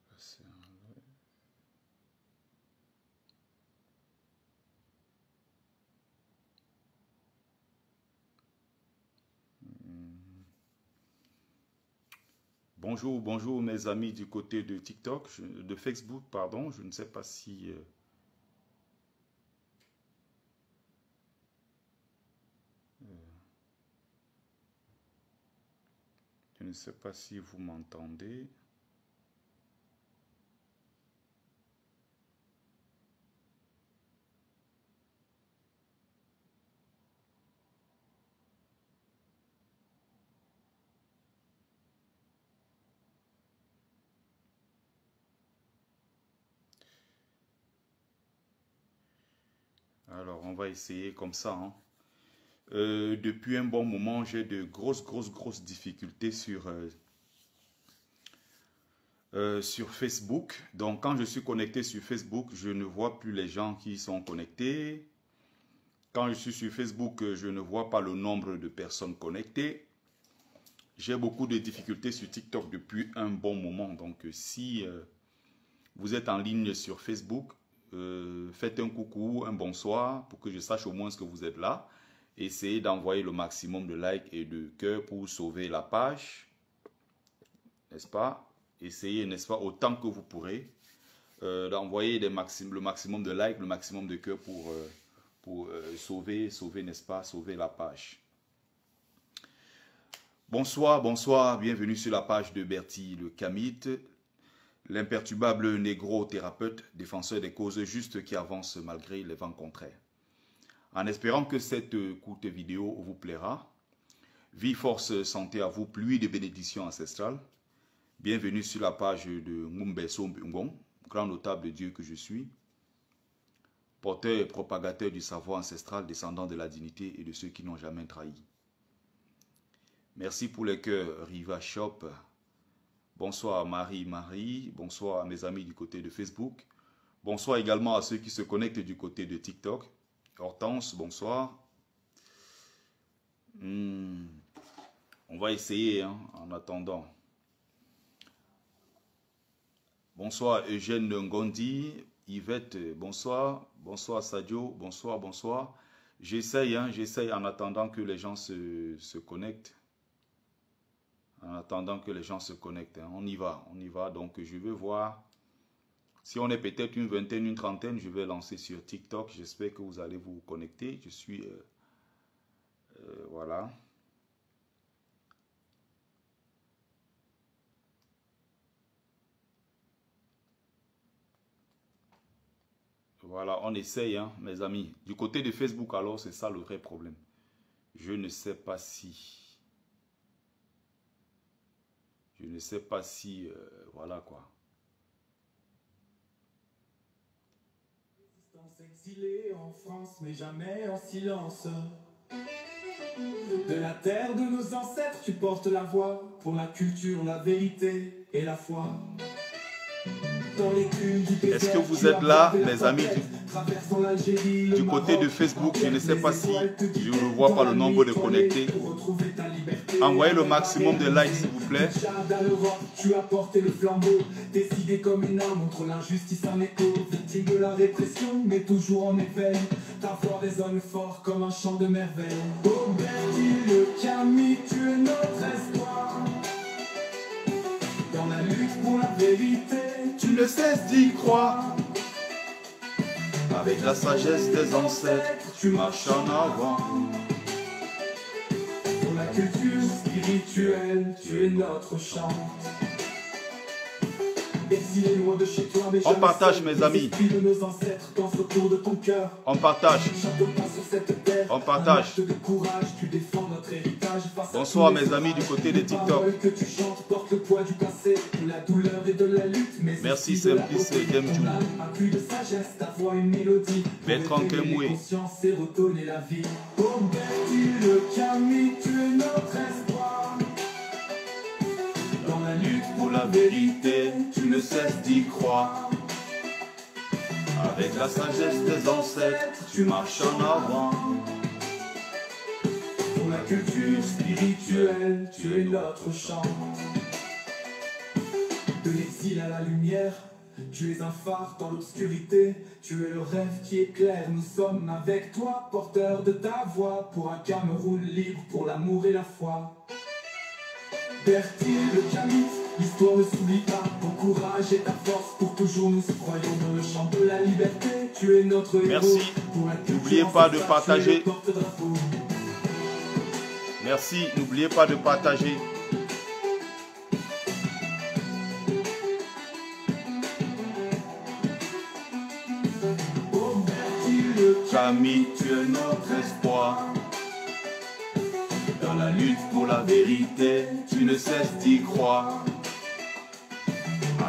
passer un live. Bonjour, bonjour mes amis du côté de TikTok, de Facebook, pardon. Je ne sais pas si... je ne sais pas si vous m'entendez. Alors, on va essayer comme ça, hein. Depuis un bon moment, j'ai de grosses difficultés sur Facebook. Donc, quand je suis connecté sur Facebook, je ne vois plus les gens qui sont connectés. Quand je suis sur Facebook, je ne vois pas le nombre de personnes connectées. J'ai beaucoup de difficultés sur TikTok depuis un bon moment. Donc, si vous êtes en ligne sur Facebook, faites un coucou, un bonsoir pour que je sache au moins que vous êtes là. Essayez d'envoyer le maximum de likes et de cœurs pour sauver la page. N'est-ce pas? Essayez, n'est-ce pas, autant que vous pourrez d'envoyer le maximum de likes, le maximum de cœurs pour sauver, n'est-ce pas, sauver la page. Bonsoir, bonsoir, bienvenue sur la page de Bertie le Kamite, l'imperturbable négro-thérapeute, défenseur des causes justes qui avance malgré les vents contraires. En espérant que cette courte vidéo vous plaira, vie, force, santé à vous, pluie de bénédictions ancestrales. Bienvenue sur la page de Ngumbeso Mbungon, grand notable de Dieu que je suis, porteur et propagateur du savoir ancestral, descendant de la dignité et de ceux qui n'ont jamais trahi. Merci pour les cœurs, Riva Shop. Bonsoir Marie, bonsoir à mes amis du côté de Facebook. Bonsoir également à ceux qui se connectent du côté de TikTok. Hortense, bonsoir. On va essayer, hein, en attendant. Bonsoir Eugène Ngondi, Yvette, bonsoir. Bonsoir Sadio, bonsoir. J'essaye, hein, j'essaye en attendant que les gens se connectent. En attendant que les gens se connectent, hein. On y va. Donc je vais voir. Si on est peut-être une vingtaine, une trentaine, je vais lancer sur TikTok. J'espère que vous allez vous connecter. Je suis... voilà. Voilà, on essaye, hein, mes amis. Du côté de Facebook, alors, c'est ça le vrai problème. Je ne sais pas si... voilà quoi. Exilé en France, mais jamais en silence. De la terre de nos ancêtres, tu portes la voix pour la culture, la vérité et la foi. Est-ce que vous êtes là, mes amis du côté de Facebook? Je ne sais pas si je ne vois pas le nombre de connectés. Envoyez le maximum de likes, s'il vous plaît. Tu as porté le flambeau, décidé comme une arme contre l'injustice en écho, victime de la répression, mais toujours en éveil. Ta voix résonne fort comme un chant de merveille. Oh Bertie le Kamite, tu es notre espoir. Dans la lutte pour la vérité, tu ne cesses d'y croire. Avec la sagesse des ancêtres, tu marches en avant. Pour la culture spirituelle, tu es notre chant. Exilé loin de chez toi, mais on partage, mes amis. De nos ancêtres dansent autour de ton cœur. On partage. On partage. De courage, tu défends notre héritage. Bonsoir mes amis du côté de TikTok. Que tu chantes porte le poids du passé, de la douleur et de la lutte. Mais merci Simplice Demjou. Un puits de sagesse, ta voix une mélodie. Bertrand Kemoué. Conscience et retourner la vie. Oh Bertie le Kamite, tu es notre espoir. Dans la lutte pour la vérité, tu ne cesses d'y croire. Avec la sagesse des ancêtres, tu marches en avant. Pour la culture spirituelle, tu es notre chant. De l'exil à la lumière, tu es un phare dans l'obscurité. Tu es le rêve qui éclaire, nous sommes avec toi, porteurs de ta voix. Pour un Cameroun libre, pour l'amour et la foi. Berthier le Camus, l'histoire ne s'oublie pas. Ton courage et ta force, pour toujours nous croyons dans le chant de la liberté. Tu es notre héros. Merci. N'oubliez pas de partager. Merci, n'oubliez pas de partager. Camille, tu es notre espoir. Dans la lutte pour la vérité, tu ne cesses d'y croire.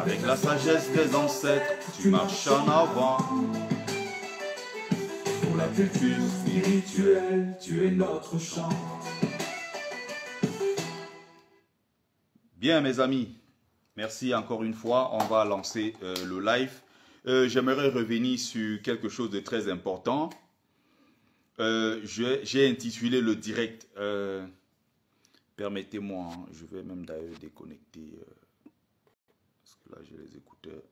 Avec la sagesse des ancêtres, tu marches en avant. Pour la culture spirituelle, tu es notre chant. Bien mes amis, merci encore une fois. On va lancer le live. J'aimerais revenir sur quelque chose de très important. J'ai intitulé le direct. Permettez-moi, hein, je vais même d'ailleurs déconnecter. Parce que là, j'ai les écouteurs.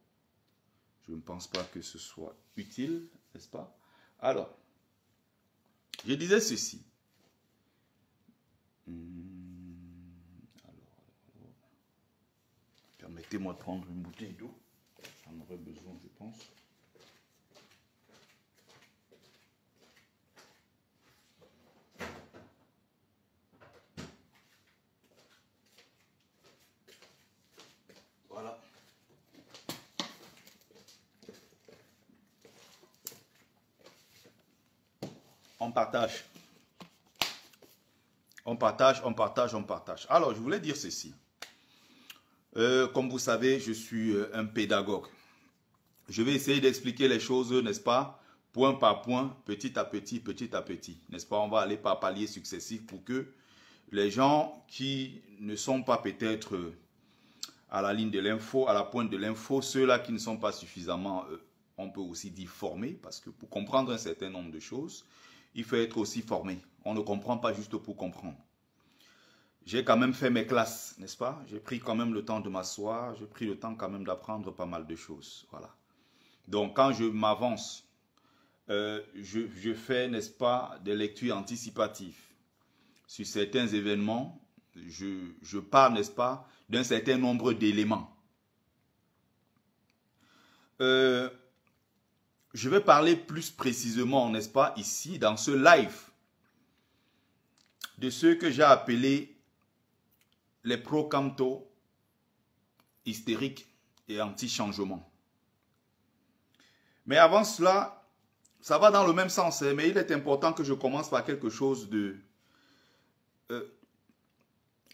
Je ne pense pas que ce soit utile, n'est-ce pas? Alors, je disais ceci. Permettez-moi de prendre une bouteille d'eau. J'en aurais besoin, je pense. Voilà. On partage. On partage, on partage, on partage. Alors, je voulais dire ceci. Comme vous savez, je suis un pédagogue. Je vais essayer d'expliquer les choses, n'est-ce pas, point par point, petit à petit, n'est-ce pas? On va aller par paliers successifs pour que les gens qui ne sont pas peut-être à la ligne de l'info, à la pointe de l'info, ceux-là qui ne sont pas suffisamment, on peut aussi dire formés, parce que pour comprendre un certain nombre de choses, il faut être aussi formé. On ne comprend pas juste pour comprendre. J'ai quand même fait mes classes, n'est-ce pas? J'ai pris quand même le temps de m'asseoir, j'ai pris le temps quand même d'apprendre pas mal de choses. Voilà. Donc, quand je m'avance, je fais, n'est-ce pas, des lectures anticipatives sur certains événements. Je parle, n'est-ce pas, d'un certain nombre d'éléments. Je vais parler plus précisément, n'est-ce pas, ici, dans ce live, de ce que j'ai appelé les pro-Camto hystériques et anti-changement. Mais avant cela, ça va dans le même sens, hein, mais il est important que je commence par quelque chose de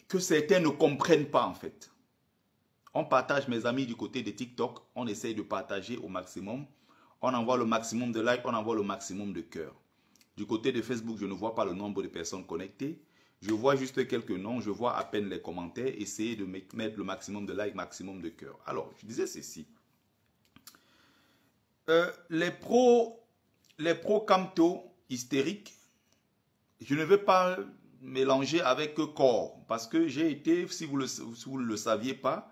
que certains ne comprennent pas en fait. On partage, mes amis, du côté de TikTok, on essaye de partager au maximum. On envoie le maximum de likes, on envoie le maximum de cœurs. Du côté de Facebook, je ne vois pas le nombre de personnes connectées. Je vois juste quelques noms, je vois à peine les commentaires. Essayez de mettre le maximum de likes, maximum de cœurs. Alors, je disais ceci. Les pro-Camto hystériques, je ne vais pas mélanger avec corps. Parce que j'ai été, si vous ne le saviez pas,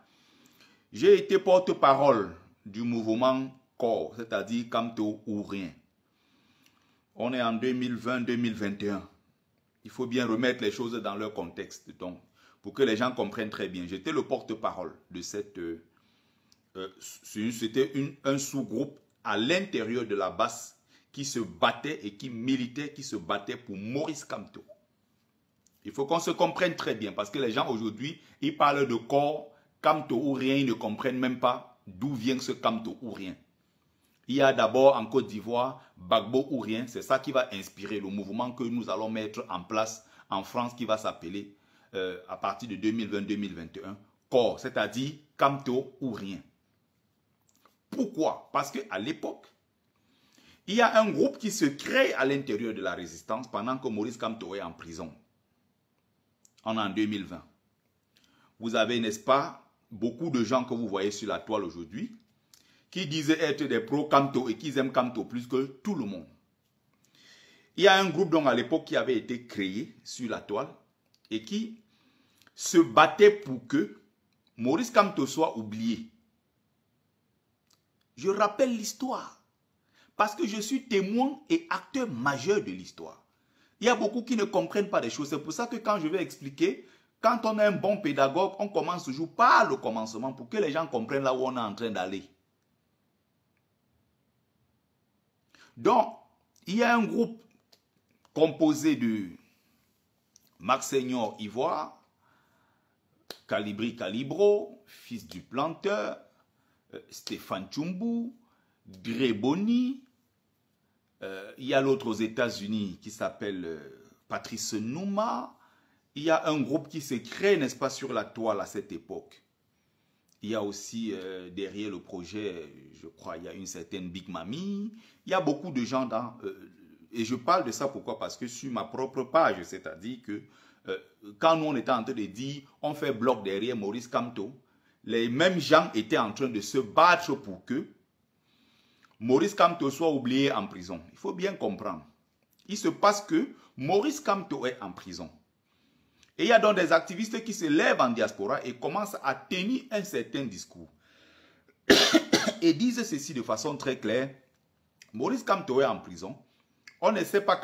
j'ai été porte-parole du mouvement corps, c'est-à-dire Camto ou rien. On est en 2020-2021. Il faut bien remettre les choses dans leur contexte, donc, pour que les gens comprennent très bien. J'étais le porte-parole de cette... C'était un sous-groupe à l'intérieur de la base qui se battait et qui militait, qui se battait pour Maurice Kamto. Il faut qu'on se comprenne très bien, parce que les gens aujourd'hui, ils parlent de corps, Kamto ou rien, ils ne comprennent même pas d'où vient ce Kamto ou rien. Il y a d'abord en Côte d'Ivoire, Gbagbo ou rien, c'est ça qui va inspirer le mouvement que nous allons mettre en place en France qui va s'appeler à partir de 2020-2021, corps, c'est-à-dire Kamto ou rien. Pourquoi? Parce qu'à l'époque, il y a un groupe qui se crée à l'intérieur de la résistance pendant que Maurice Kamto est en prison. On est en 2020. Vous avez, n'est-ce pas, beaucoup de gens que vous voyez sur la toile aujourd'hui qui disaient être des pro-Kamto et qui aiment Kamto plus que tout le monde. Il y a un groupe donc à l'époque qui avait été créé sur la toile et qui se battait pour que Maurice Kamto soit oublié. Je rappelle l'histoire parce que je suis témoin et acteur majeur de l'histoire. Il y a beaucoup qui ne comprennent pas les choses. C'est pour ça que quand je vais expliquer, quand on est un bon pédagogue, on commence toujours par le commencement pour que les gens comprennent là où on est en train d'aller. Donc, il y a un groupe composé de Max Seigneur Ivoire, Calibri Calibro, fils du planteur, Stéphane Tchoumbou, Dreboni, il y a l'autre aux États-Unis qui s'appelle Patrice Nouma. Il y a un groupe qui se crée, n'est-ce pas, sur la toile à cette époque. Il y a aussi derrière le projet, je crois, il y a une certaine Big Mami. Il y a beaucoup de gens dans... et je parle de ça pourquoi? Parce que sur ma propre page, c'est-à-dire que quand nous on était en train de dire on fait bloc derrière Maurice Kamto, les mêmes gens étaient en train de se battre pour que Maurice Kamto soit oublié en prison. Il faut bien comprendre. Il se passe que Maurice Kamto est en prison. Et il y a donc des activistes qui se lèvent en diaspora et commencent à tenir un certain discours. Et disent ceci de façon très claire. Maurice Kamto est en prison. On ne sait pas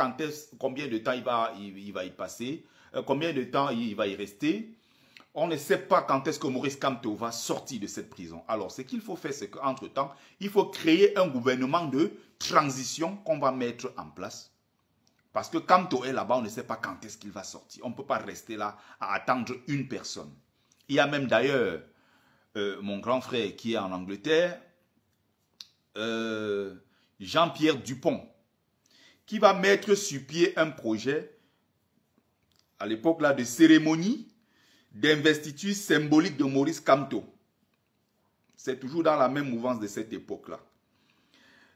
combien de temps il va y passer, combien de temps il va y rester. On ne sait pas quand est-ce que Maurice Kamto va sortir de cette prison. Alors, ce qu'il faut faire, c'est qu'entre-temps, il faut créer un gouvernement de transition qu'on va mettre en place. Parce que Kamto est là-bas, on ne sait pas quand est-ce qu'il va sortir. On ne peut pas rester là à attendre une personne. Il y a même d'ailleurs mon grand frère qui est en Angleterre, Jean-Pierre Dupont, qui va mettre sur pied un projet, à l'époque là, de cérémonie d'investiture symbolique de Maurice Kamto. C'est toujours dans la même mouvance de cette époque-là.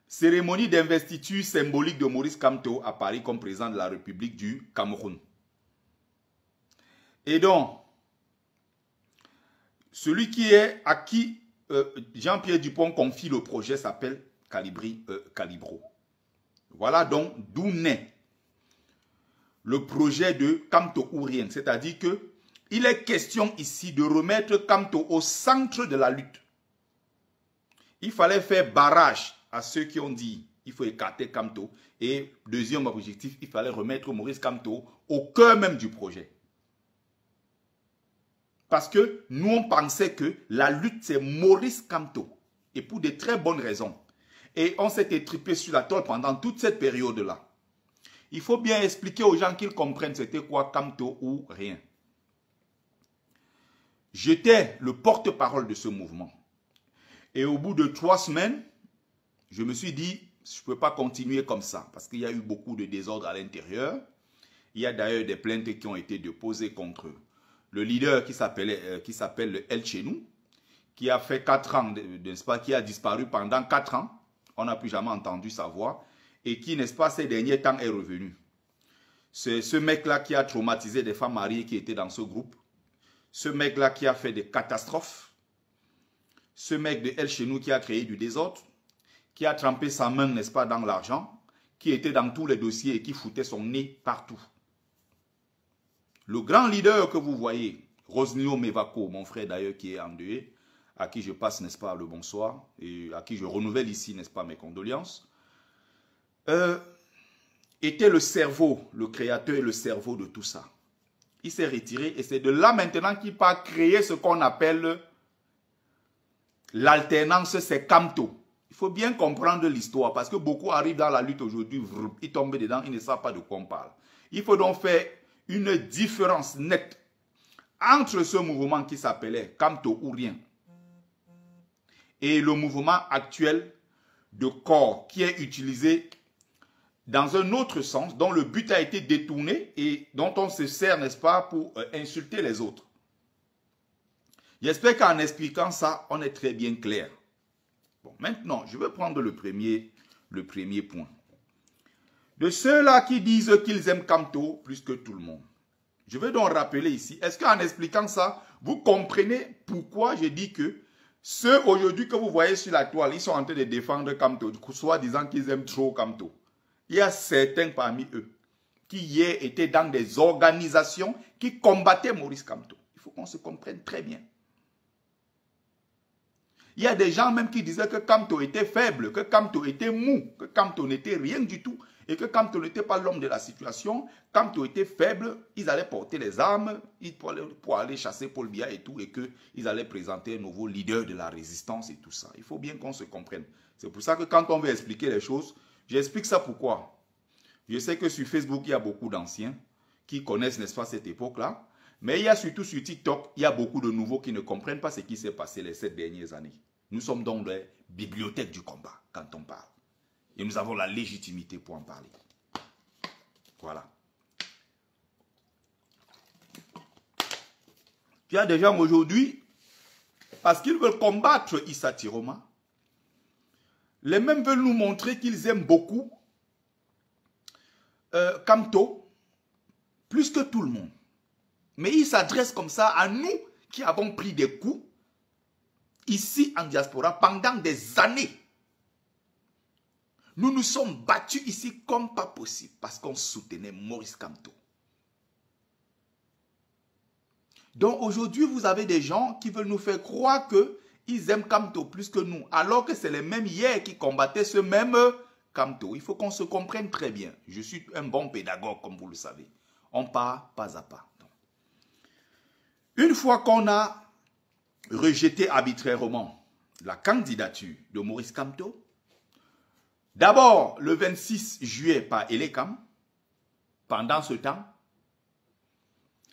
Cérémonie d'investiture symbolique de Maurice Kamto à Paris comme président de la République du Cameroun. Et donc, celui à qui Jean-Pierre Dupont confie le projet s'appelle Calibri Calibro. Voilà donc d'où naît le projet de Kamto ou rien. C'est-à-dire que il est question ici de remettre Kamto au centre de la lutte. Il fallait faire barrage à ceux qui ont dit il faut écarter Kamto. Et deuxième objectif, il fallait remettre Maurice Kamto au cœur même du projet. Parce que nous, on pensait que la lutte, c'est Maurice Kamto. Et pour de très bonnes raisons. Et on s'est étripé sur la toile pendant toute cette période-là. Il faut bien expliquer aux gens qu'ils comprennent c'était quoi Kamto ou rien. J'étais le porte-parole de ce mouvement. Et au bout de 3 semaines, je me suis dit, je ne peux pas continuer comme ça. Parce qu'il y a eu beaucoup de désordre à l'intérieur. Il y a d'ailleurs des plaintes qui ont été déposées contre le leader qui s'appelle El Chenou, qui a fait 4 ans, n'est-ce pas, qui a disparu pendant 4 ans. On n'a plus jamais entendu sa voix. Et qui, n'est-ce pas, ces derniers temps est revenu. C'est ce mec-là qui a traumatisé des femmes mariées qui étaient dans ce groupe. Ce mec-là qui a fait des catastrophes. Ce mec de El Chenou qui a créé du désordre. Qui a trempé sa main, n'est-ce pas, dans l'argent. Qui était dans tous les dossiers et qui foutait son nez partout. Le grand leader que vous voyez, Rosnio Mevako, mon frère d'ailleurs qui est endeuillé, à qui je passe, n'est-ce pas, le bonsoir, et à qui je renouvelle ici, n'est-ce pas, mes condoléances, était le cerveau, le créateur et le cerveau de tout ça. Il s'est retiré et c'est de là maintenant qu'il va créer ce qu'on appelle l'alternance, c'est Kamto. Il faut bien comprendre l'histoire parce que beaucoup arrivent dans la lutte aujourd'hui, ils tombent dedans, ils ne savent pas de quoi on parle. Il faut donc faire une différence nette entre ce mouvement qui s'appelait Kamto ou rien et le mouvement actuel de corps qui est utilisé dans un autre sens, dont le but a été détourné et dont on se sert, n'est-ce pas, pour insulter les autres. J'espère qu'en expliquant ça, on est très bien clair. Bon, maintenant, je vais prendre le premier point. De ceux-là qui disent qu'ils aiment Kamto plus que tout le monde. Je vais donc rappeler ici, est-ce qu'en expliquant ça, vous comprenez pourquoi je dis que Ceux aujourd'hui que vous voyez sur la toile, ils sont en train de défendre Kamto, soit disant qu'ils aiment trop Kamto. Il y a certains parmi eux qui hier étaient dans des organisations qui combattaient Maurice Kamto. Il faut qu'on se comprenne très bien. Il y a des gens même qui disaient que Kamto était faible, que Kamto était mou, que Kamto n'était rien du tout et que Kamto n'était pas l'homme de la situation. Kamto était faible, ils allaient porter les armes pour aller chasser Paul Biya et tout, et qu'ils allaient présenter un nouveau leader de la résistance et tout ça. Il faut bien qu'on se comprenne. C'est pour ça que quand on veut expliquer les choses, j'explique ça pourquoi. Je sais que sur Facebook, il y a beaucoup d'anciens qui connaissent, n'est-ce pas, cette époque-là. Mais il y a surtout sur TikTok, il y a beaucoup de nouveaux qui ne comprennent pas ce qui s'est passé les 7 dernières années. Nous sommes dans les bibliothèques du combat quand on parle. Et nous avons la légitimité pour en parler. Voilà. Il y a des gens aujourd'hui, parce qu'ils veulent combattre Issa Tiroma, les mêmes veulent nous montrer qu'ils aiment beaucoup Kamto, plus que tout le monde. Mais ils s'adressent comme ça à nous qui avons pris des coups ici en diaspora pendant des années. Nous nous sommes battus ici comme pas possible parce qu'on soutenait Maurice Kamto. Donc aujourd'hui, vous avez des gens qui veulent nous faire croire qu'ils aiment Kamto plus que nous, alors que c'est les mêmes hier qui combattaient ce même Kamto. Il faut qu'on se comprenne très bien. Je suis un bon pédagogue, comme vous le savez. On part pas à pas. Une fois qu'on a rejeté arbitrairement la candidature de Maurice Kamto, d'abord le 26 juillet par Elekam, pendant ce temps,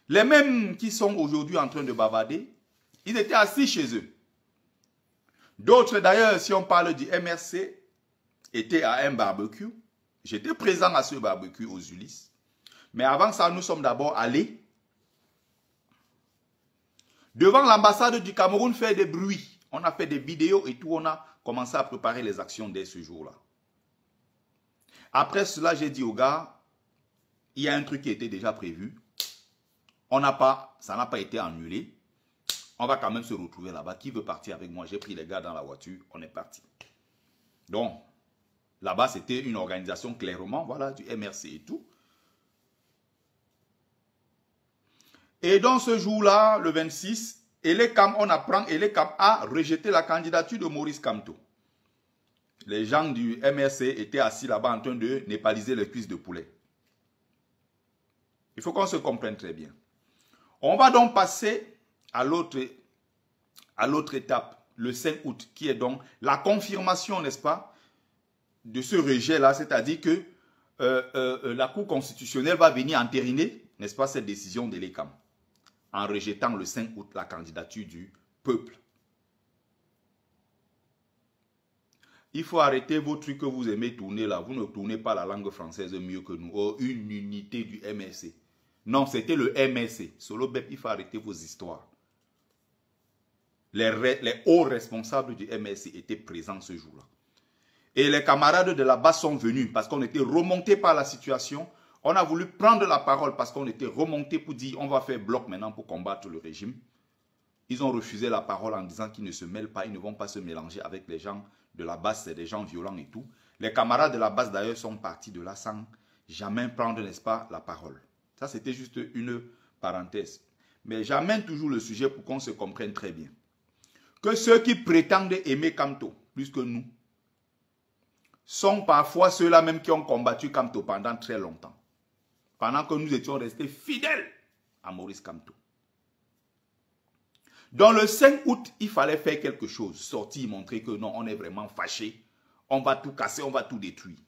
les mêmes qui sont aujourd'hui en train de bavarder, ils étaient assis chez eux. D'autres d'ailleurs, si on parle du MRC, étaient à un barbecue. J'étais présent à ce barbecue aux Ulysses. Mais avant ça, nous sommes d'abord allés devant l'ambassade du Cameroun faire des bruits. On a fait des vidéos et tout. On a commencé à préparer les actions dès ce jour-là. Après cela, j'ai dit aux gars, il y a un truc qui était déjà prévu. Ça n'a pas été annulé. On va quand même se retrouver là-bas. Qui veut partir avec moi? J'ai pris les gars dans la voiture. On est parti. Donc, là-bas, c'était une organisation clairement, voilà, du MRC et tout. Et dans ce jour-là, le 26, on apprend Elekam a rejeté la candidature de Maurice Kamto. Les gens du MRC étaient assis là-bas en train de népaliser les cuisses de poulet. Il faut qu'on se comprenne très bien. On va donc passer à l'autre étape, le 5 août, qui est donc la confirmation, n'est-ce pas, de ce rejet-là, c'est-à-dire que la Cour constitutionnelle va venir entériner, n'est-ce pas, cette décision de l'ECAM, en rejetant le 5 août la candidature du peuple. Il faut arrêter vos trucs que vous aimez tourner là. Vous ne tournez pas la langue française mieux que nous. Oh, une unité du MRC. Non, c'était le MRC. Solo Bep, il faut arrêter vos histoires. Les hauts responsables du MRC étaient présents ce jour-là. Et les camarades de la base sont venus parce qu'on était remontés par la situation. On a voulu prendre la parole parce qu'on était remontés pour dire on va faire bloc maintenant pour combattre le régime. Ils ont refusé la parole en disant qu'ils ne se mêlent pas, ils ne vont pas se mélanger avec les gens de la base, c'est des gens violents et tout. Les camarades de la base d'ailleurs sont partis de là sans jamais prendre, n'est-ce pas, la parole. Ça c'était juste une parenthèse. Mais j'amène toujours le sujet pour qu'on se comprenne très bien. Que ceux qui prétendent aimer Kamto plus que nous sont parfois ceux-là même qui ont combattu Kamto pendant très longtemps. Pendant que nous étions restés fidèles à Maurice Kamto. Dans le 5 août, il fallait faire quelque chose. Sortir, montrer que non, on est vraiment fâchés. On va tout casser, on va tout détruire.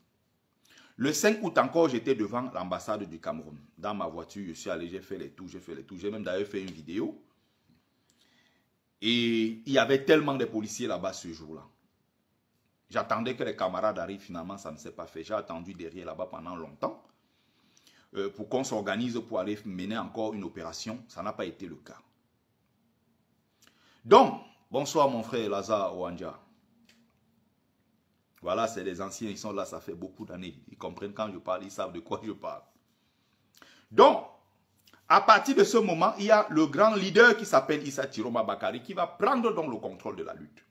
Le 5 août encore, j'étais devant l'ambassade du Cameroun. Dans ma voiture, je suis allé, j'ai fait les tours, J'ai même d'ailleurs fait une vidéo. Et il y avait tellement de policiers là-bas ce jour-là. J'attendais que les camarades arrivent, finalement ça ne s'est pas fait. J'ai attendu derrière là-bas pendant longtemps. Pour qu'on s'organise pour aller mener encore une opération. Ça n'a pas été le cas. Donc, bonsoir mon frère Lazare Ouanja. Voilà, c'est les anciens, ils sont là, ça fait beaucoup d'années. Ils comprennent quand je parle, ils savent de quoi je parle. Donc, À partir de ce moment, il y a le grand leader qui s'appelle Issa Tiroma Bakari qui va prendre donc le contrôle de la lutte.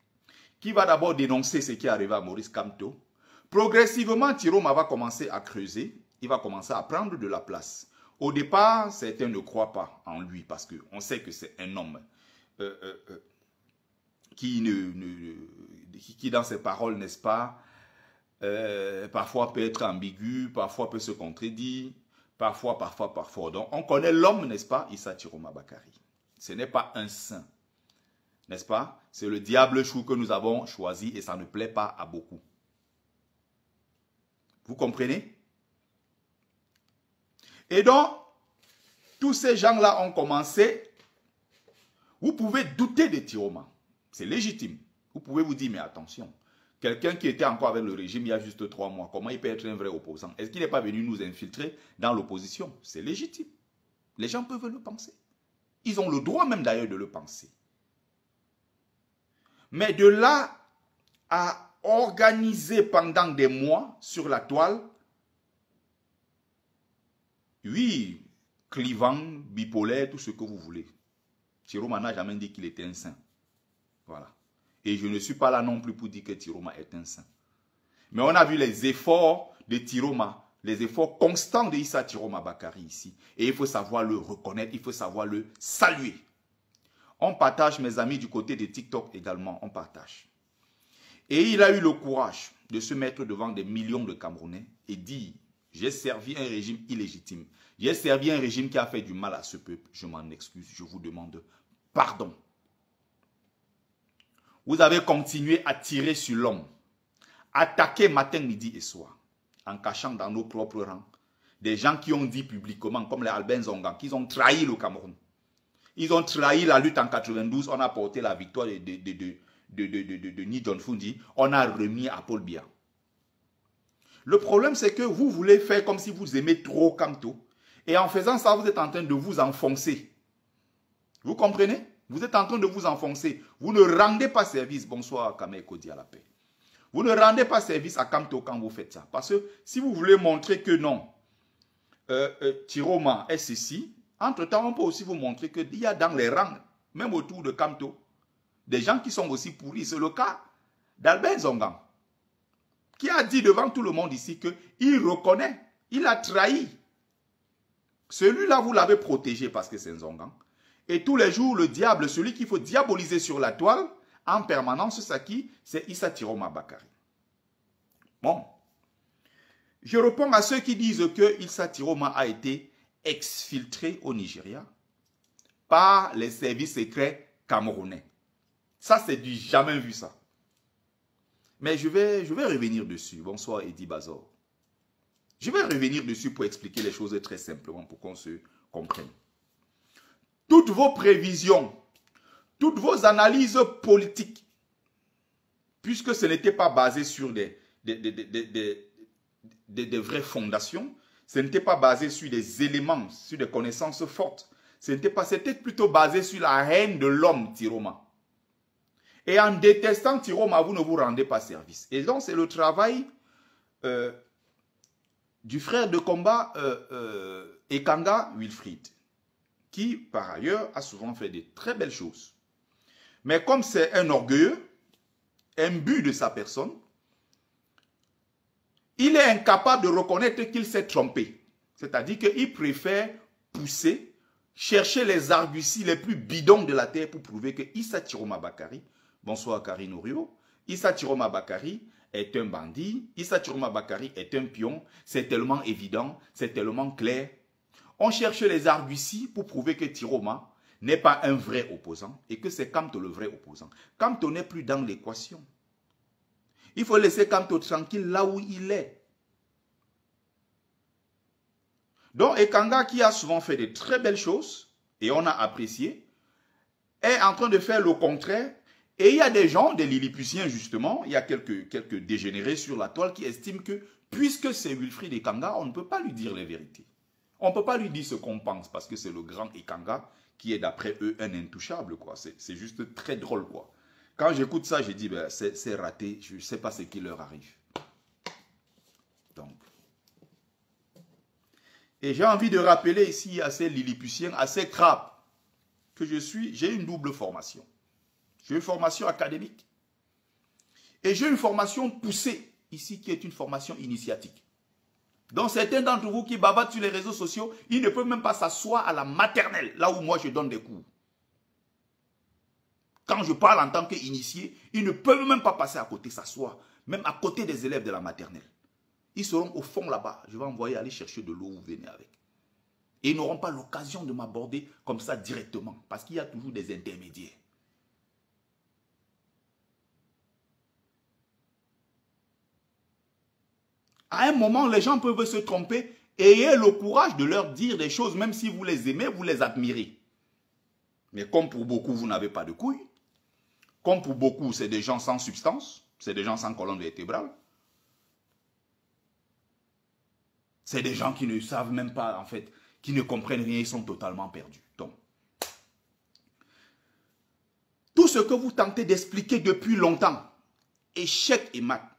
Qui va d'abord dénoncer ce qui est arrivé à Maurice Kamto. Progressivement, Tiroma va commencer à creuser. Il va commencer à prendre de la place. Au départ, certains ne croient pas en lui parce qu'on sait que c'est un homme qui dans ses paroles, n'est-ce pas, parfois peut être ambigu, parfois peut se contredire, parfois. Donc, on connaît l'homme, n'est-ce pas, Issa Tiroma Bakari. Ce n'est pas un saint, n'est-ce pas? C'est le diable chou que nous avons choisi et ça ne plaît pas à beaucoup. Vous comprenez? Et donc, tous ces gens-là ont commencé. Vous pouvez douter de Tiroma. C'est légitime. Vous pouvez vous dire, mais attention, quelqu'un qui était encore avec le régime il y a juste 3 mois, comment il peut être un vrai opposant? Est-ce qu'il n'est pas venu nous infiltrer dans l'opposition? C'est légitime. Les gens peuvent le penser. Ils ont le droit même d'ailleurs de le penser. Mais de là à organiser pendant des mois sur la toile, oui, clivant, bipolaire, tout ce que vous voulez. Tiroma n'a jamais dit qu'il était un saint. Voilà. Et je ne suis pas là non plus pour dire que Tiroma est un saint. Mais on a vu les efforts de Tiroma, les efforts constants de Issa Tiroma Bakari ici. Et il faut savoir le reconnaître, il faut savoir le saluer. On partage, mes amis, du côté de TikTok également, on partage. Et il a eu le courage de se mettre devant des millions de Camerounais et dire: j'ai servi un régime illégitime. J'ai servi un régime qui a fait du mal à ce peuple. Je m'en excuse, je vous demande pardon. Vous avez continué à tirer sur l'homme, attaquer matin, midi et soir, en cachant dans nos propres rangs des gens qui ont dit publiquement, comme les Albin Zonga, qu'ils ont trahi le Cameroun. Ils ont trahi la lutte en 92, on a porté la victoire de Ni John Fundi, on a remis à Paul Biya. Le problème, c'est que vous voulez faire comme si vous aimez trop Kamto. Et en faisant ça, vous êtes en train de vous enfoncer. Vous comprenez? Vous êtes en train de vous enfoncer. Vous ne rendez pas service. Bonsoir, Kamé Kodi à la paix. Vous ne rendez pas service à Kamto quand vous faites ça. Parce que si vous voulez montrer que non, Tiroma est ceci, entre-temps, on peut aussi vous montrer qu'il y a dans les rangs, même autour de Kamto, des gens qui sont aussi pourris. C'est le cas d'Albin Zongan, qui a dit devant tout le monde ici qu'il reconnaît, il a trahi. Celui-là, vous l'avez protégé parce que c'est un Zongan. Et tous les jours, le diable, celui qu'il faut diaboliser sur la toile, en permanence, c'est qui? C'est Issa Tiroma Bakari. Bon. Je réponds à ceux qui disent que Issa Tiroma a été exfiltré au Nigeria par les services secrets camerounais. Ça, c'est du jamais vu ça. Mais je vais revenir dessus. Bonsoir, Eddie Bazor. Je vais revenir dessus pour expliquer les choses très simplement, pour qu'on se comprenne. Toutes vos prévisions, toutes vos analyses politiques, puisque ce n'était pas basé sur des vraies fondations, ce n'était pas basé sur des éléments, sur des connaissances fortes, c'était plutôt basé sur la haine de l'homme, Tiroma. Et en détestant Tiroma, vous ne vous rendez pas service. Et donc, c'est le travail du frère de combat Ekanga Wilfried, qui, par ailleurs, a souvent fait de très belles choses. Mais comme c'est un orgueilleux, imbu de sa personne, il est incapable de reconnaître qu'il s'est trompé. C'est-à-dire qu'il préfère pousser, chercher les arguties les plus bidons de la terre pour prouver que Issa Tiroma Bakari, bonsoir Karine Orio, Issa Tiroma Bakari est un bandit, Issa Tiroma Bakari est un pion, c'est tellement évident, c'est tellement clair. On cherche les arguties pour prouver que Tiroma n'est pas un vrai opposant et que c'est Kamto le vrai opposant. Kamto n'est plus dans l'équation. Il faut laisser Kamto tranquille là où il est. Donc Ekanga, qui a souvent fait de très belles choses, et on a apprécié, est en train de faire le contraire. Et il y a des gens, des Lilliputiens justement, il y a quelques dégénérés sur la toile qui estiment que, puisque c'est Wilfried Ekanga, on ne peut pas lui dire les vérités. On ne peut pas lui dire ce qu'on pense, parce que c'est le grand Ekanga qui est d'après eux un intouchable, quoi. C'est juste très drôle, quoi. Quand j'écoute ça, je dis, ben, c'est raté, je ne sais pas ce qui leur arrive. Donc, Et j'ai envie de rappeler ici à ces Lilliputiens, à ces crabes, que j'ai une double formation. J'ai une formation académique. Et j'ai une formation poussée, ici, qui est une formation initiatique. Donc certains d'entre vous qui bavardent sur les réseaux sociaux, ils ne peuvent même pas s'asseoir à la maternelle, là où moi je donne des cours. Quand je parle en tant qu'initié, ils ne peuvent même pas passer à côté, s'asseoir, même à côté des élèves de la maternelle. Ils seront au fond là-bas. Je vais envoyer aller chercher de l'eau, vous venez avec. Et ils n'auront pas l'occasion de m'aborder comme ça directement, parce qu'il y a toujours des intermédiaires. À un moment, les gens peuvent se tromper. Ayez le courage de leur dire des choses, même si vous les aimez, vous les admirez. Mais comme pour beaucoup, vous n'avez pas de couilles. Comme pour beaucoup, c'est des gens sans substance. C'est des gens sans colonne vertébrale. C'est des gens qui ne savent même pas, en fait, qui ne comprennent rien, ils sont totalement perdus. Donc, tout ce que vous tentez d'expliquer depuis longtemps, échec et mat.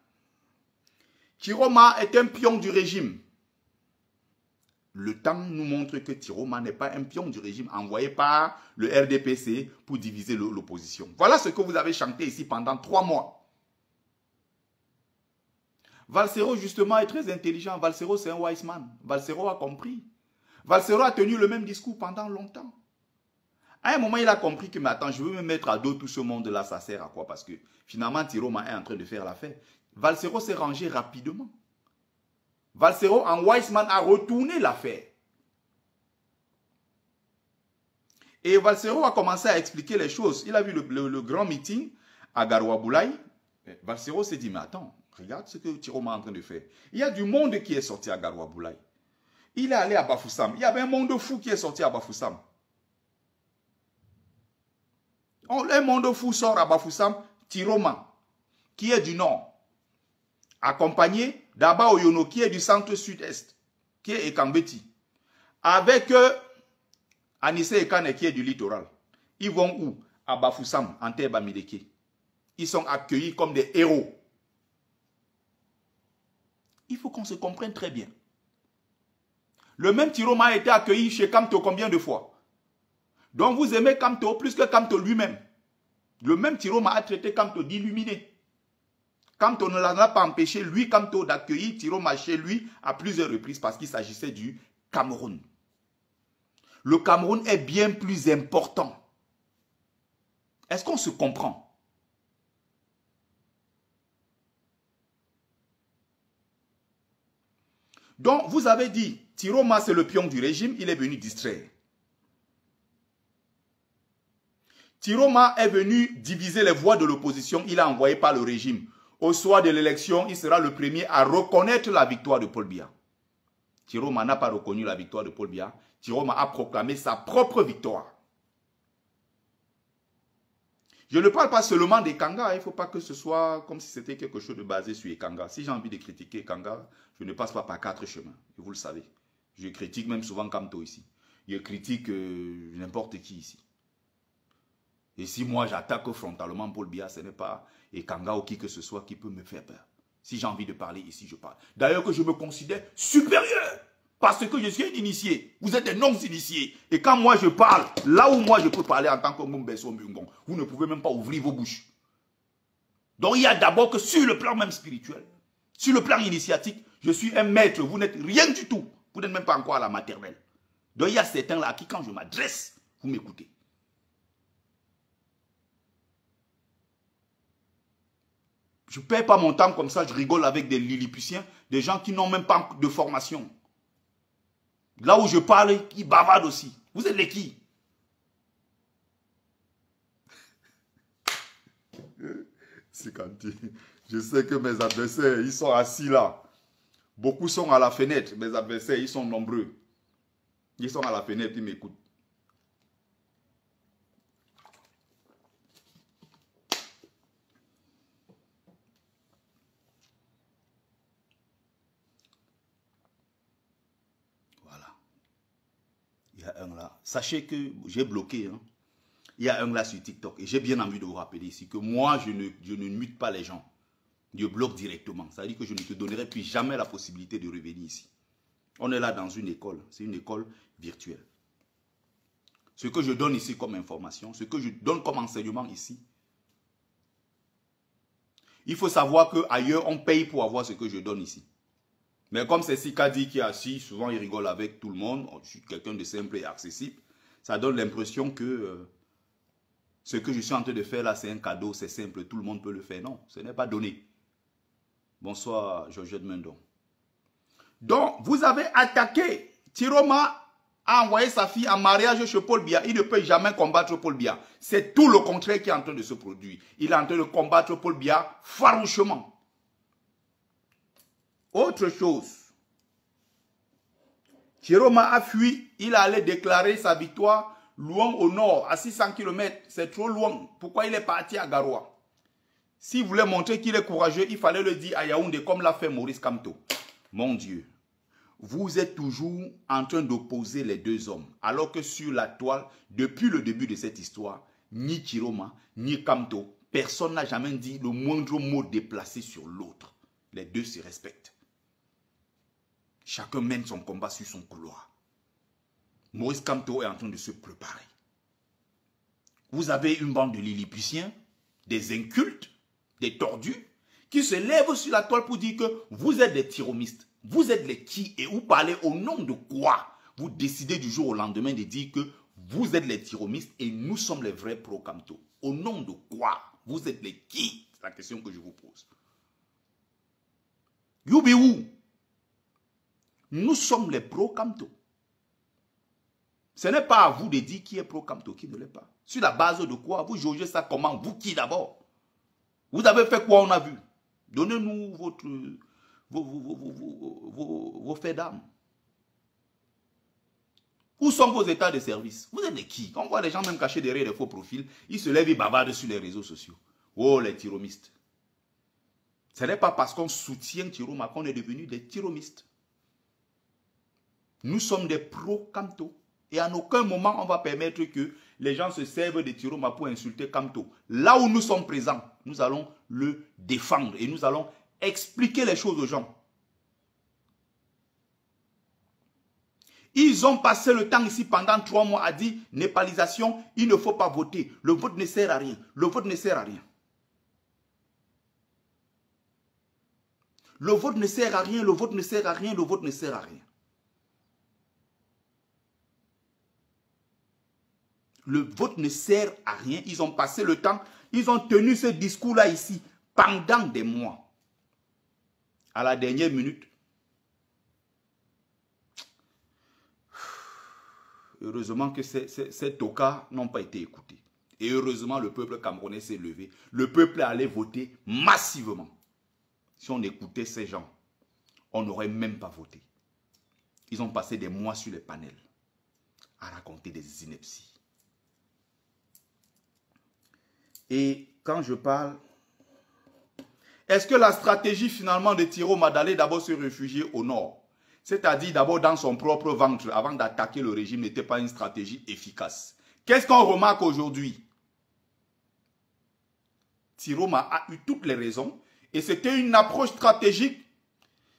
Tiroma est un pion du régime. Le temps nous montre que Tiroma n'est pas un pion du régime envoyé par le RDPC pour diviser l'opposition. Voilà ce que vous avez chanté ici pendant 3 mois. Valsero, justement, est très intelligent. Valsero, c'est un wise man. Valsero a compris. Valsero a tenu le même discours pendant longtemps. À un moment, il a compris que, mais attends, je veux me mettre à dos tout ce monde-là, ça sert à quoi? Parce que finalement, Tiroma est en train de faire l'affaire. Valsero s'est rangé rapidement. Valsero, en Wiseman, a retourné l'affaire. Et Valsero a commencé à expliquer les choses. Il a vu le grand meeting à Garoua-Boulaye. Valsero s'est dit, mais attends, regarde ce que Tiroma est en train de faire. Il y a du monde qui est sorti à Garoua-Boulaye. Il est allé à Bafoussam. Il y avait un monde fou qui est sorti à Bafoussam. Un monde fou sort à Bafoussam, Tiroma, qui est du nord, accompagné d'Aba Oyono, qui est du centre-sud-est, qui est Ekambeti, avec Anissé Ekane, qui est du littoral. Ils vont où? À Bafoussam, en terre Bamideke. Ils sont accueillis comme des héros. Il faut qu'on se comprenne très bien. Le même Tiroma a été accueilli chez Kamto combien de fois? Donc vous aimez Kamto plus que Kamto lui-même. Le même Tiroma a traité Kamto d'illuminé. Kamto ne l'a pas empêché, lui, Kamto, d'accueillir Tiroma chez lui à plusieurs reprises parce qu'il s'agissait du Cameroun. Le Cameroun est bien plus important. Est-ce qu'on se comprend? Donc, vous avez dit, Tiroma, c'est le pion du régime, il est venu distraire. Tiroma est venu diviser les voix de l'opposition, il a envoyé par le régime. Au soir de l'élection, il sera le premier à reconnaître la victoire de Paul Biya. Tiroma n'a pas reconnu la victoire de Paul Biya. Tiroma a proclamé sa propre victoire. Je ne parle pas seulement des Kanga, il ne faut pas que ce soit comme si c'était quelque chose de basé sur les Kanga. Si j'ai envie de critiquer Kanga, je ne passe pas par 4 chemins, vous le savez. Je critique même souvent Kamto ici. Je critique n'importe qui ici. Et si moi j'attaque frontalement Paul Biya, ce n'est pas Kanga ou qui que ce soit qui peut me faire peur. Si j'ai envie de parler ici, je parle. D'ailleurs que je me considère supérieur. Parce que je suis un initié. Vous êtes des non-initiés. Et quand moi je parle, là où moi je peux parler en tant que Mumbeso Mbungon, vous ne pouvez même pas ouvrir vos bouches. Donc il y a d'abord que sur le plan même spirituel, sur le plan initiatique, je suis un maître. Vous n'êtes rien du tout. Vous n'êtes même pas encore à la maternelle. Donc il y a certains là à qui quand je m'adresse, vous m'écoutez. Je ne perds pas mon temps comme ça, je rigole avec des Lilliputiens, des gens qui n'ont même pas de formation. Là où je parle, ils bavardent aussi. Vous êtes les qui? C'est quand je sais que mes adversaires, ils sont assis là. Beaucoup sont à la fenêtre. Mes adversaires, ils sont nombreux. Ils sont à la fenêtre, ils m'écoutent. Il y a un là. Sachez que j'ai bloqué. Hein. Il y a un là sur TikTok. Et j'ai bien envie de vous rappeler ici que moi, je ne mute pas les gens. Je bloque directement. Ça veut dire que je ne te donnerai plus jamais la possibilité de revenir ici. On est là dans une école. C'est une école virtuelle. Ce que je donne ici comme information, ce que je donne comme enseignement ici, il faut savoir qu'ailleurs, on paye pour avoir ce que je donne ici. Mais comme c'est Sikadi qui est assis, souvent il rigole avec tout le monde, je suis quelqu'un de simple et accessible, ça donne l'impression que ce que je suis en train de faire là, c'est un cadeau, c'est simple, tout le monde peut le faire. Non, ce n'est pas donné. Bonsoir, Georgette Mendon. Donc, vous avez attaqué. Tiroma a envoyé sa fille en mariage chez Paul Biya. Il ne peut jamais combattre Paul Biya. C'est tout le contraire qui est en train de se produire. Il est en train de combattre Paul Biya farouchement. Autre chose. Tiroma a fui. Il allait déclarer sa victoire loin au nord, à 600 km. C'est trop loin. Pourquoi il est parti à Garoua? S'il voulait montrer qu'il est courageux, il fallait le dire à Yaoundé comme l'a fait Maurice Kamto. Mon Dieu, vous êtes toujours en train d'opposer les deux hommes. Alors que sur la toile, depuis le début de cette histoire, ni Tiroma, ni Kamto, personne n'a jamais dit le moindre mot déplacé sur l'autre. Les deux se respectent. Chacun mène son combat sur son couloir. Maurice Kamto est en train de se préparer. Vous avez une bande de Lilliputiens, des incultes, des tordus, qui se lèvent sur la toile pour dire que vous êtes des tiromistes. Vous êtes les qui et vous parlez au nom de quoi? Vous décidez du jour au lendemain de dire que vous êtes les tiromistes et nous sommes les vrais pro-Kamto. Au nom de quoi? Vous êtes les qui? C'est la question que je vous pose. Youbiou, nous sommes les pro-Kamto. Ce n'est pas à vous de dire qui est pro-Kamto, qui ne l'est pas. Sur la base de quoi? Vous jaugez ça comment? Vous qui d'abord? Vous avez fait quoi, on a vu? Donnez-nous vos faits d'âme. Où sont vos états de service? Vous êtes les qui? Quand on voit les gens même cachés derrière des faux profils, ils se lèvent et bavardent sur les réseaux sociaux. Oh, les tiromistes. Ce n'est pas parce qu'on soutient Tiroma qu'on est devenu des tiromistes. Nous sommes des pro-Kamto. Et à aucun moment, on va permettre que les gens se servent de Tiroma pour insulter Kamto. Là où nous sommes présents, nous allons le défendre et nous allons expliquer les choses aux gens. Ils ont passé le temps ici pendant 3 mois à dire népalisation, il ne faut pas voter. Le vote ne sert à rien. Le vote ne sert à rien. Le vote ne sert à rien, le vote ne sert à rien, le vote ne sert à rien. Le vote ne sert à rien. Ils ont passé le temps, ils ont tenu ce discours-là ici pendant des mois. À la dernière minute, heureusement que ces tocards n'ont pas été écoutés. Et heureusement, le peuple camerounais s'est levé. Le peuple est allé voter massivement. Si on écoutait ces gens, on n'aurait même pas voté. Ils ont passé des mois sur les panels à raconter des inepties. Et quand je parle, est-ce que la stratégie finalement de Tiroma d'aller d'abord se réfugier au nord, c'est-à-dire d'abord dans son propre ventre avant d'attaquer le régime, n'était pas une stratégie efficace? Qu'est-ce qu'on remarque aujourd'hui? Tiroma a eu toutes les raisons et c'était une approche stratégique,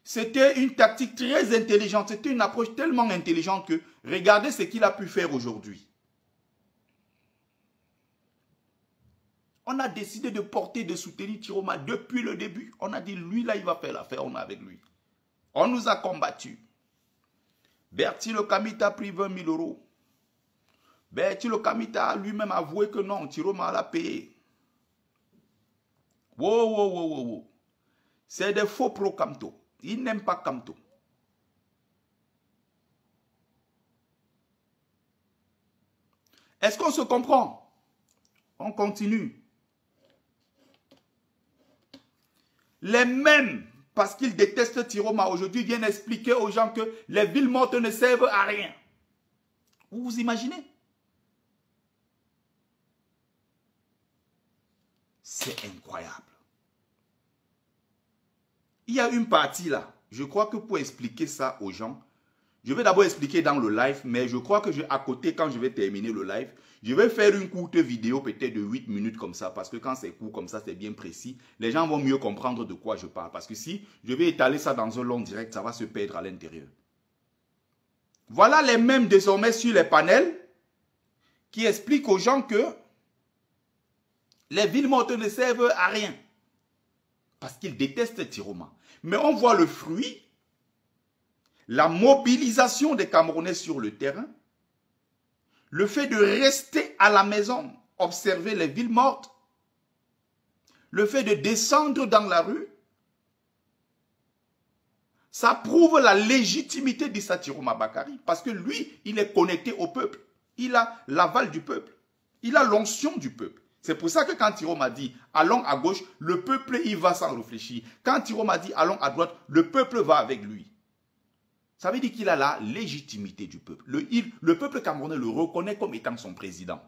c'était une tactique très intelligente, c'était une approche tellement intelligente que regardez ce qu'il a pu faire aujourd'hui. On a décidé de porter, de soutenir Tiroma depuis le début. On a dit, lui là, il va faire l'affaire, on est avec lui. On nous a combattus. Bertie Le Kamita a pris 20 000 euros. Bertie Le Kamita a lui-même avoué que non, Tiroma l'a payé. Wow. C'est des faux pro-Kamto. Ils n'aiment pas Kamto. Est-ce qu'on se comprend? On continue. Les mêmes, parce qu'ils détestent Tiroma aujourd'hui, viennent expliquer aux gens que les villes mortes ne servent à rien. Vous vous imaginez? C'est incroyable. Il y a une partie là, je crois que pour expliquer ça aux gens, je vais d'abord expliquer dans le live, mais je crois que à côté, quand je vais terminer le live, je vais faire une courte vidéo peut-être de 8 minutes comme ça, parce que quand c'est court comme ça, c'est bien précis. Les gens vont mieux comprendre de quoi je parle. Parce que si je vais étaler ça dans un long direct, ça va se perdre à l'intérieur. Voilà les mêmes désormais sur les panels qui expliquent aux gens que les villes mortes ne servent à rien. Parce qu'ils détestent Tiroma. Mais on voit le fruit, la mobilisation des Camerounais sur le terrain, le fait de rester à la maison, observer les villes mortes, le fait de descendre dans la rue, ça prouve la légitimité d'Issa Tiroma Bakary. Parce que lui, il est connecté au peuple. Il a l'aval du peuple. Il a l'onction du peuple. C'est pour ça que quand Tiroma dit « allons à gauche », le peuple y va sans réfléchir. Quand Tiroma dit « allons à droite », le peuple va avec lui. Ça veut dire qu'il a la légitimité du peuple. Le peuple camerounais le reconnaît comme étant son président.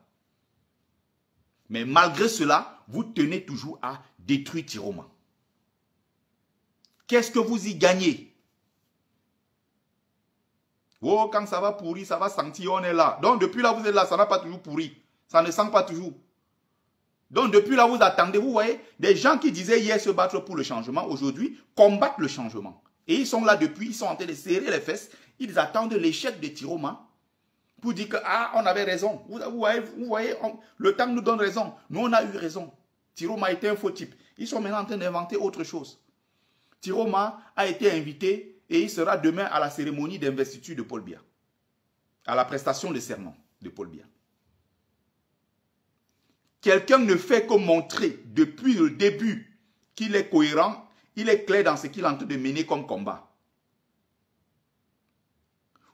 Mais malgré cela, vous tenez toujours à détruire Tiroma. Qu'est-ce que vous y gagnez? Oh, quand ça va pourrir, ça va sentir, on est là. Donc depuis là, vous êtes là, ça n'a pas toujours pourri. Ça ne sent pas toujours. Donc depuis là, vous attendez, vous voyez, des gens qui disaient hier se battre pour le changement, aujourd'hui, combattent le changement. Et ils sont là depuis, ils sont en train de serrer les fesses, ils attendent l'échec de Tiroma pour dire que, ah, on avait raison. Vous voyez, le temps nous donne raison. Nous, on a eu raison. Tiroma était un faux type. Ils sont maintenant en train d'inventer autre chose. Tiroma a été invité et il sera demain à la cérémonie d'investiture de Paul Biya, à la prestation de serment de Paul Biya. Quelqu'un ne fait que montrer depuis le début qu'il est cohérent, il est clair dans ce qu'il est en train de mener comme combat.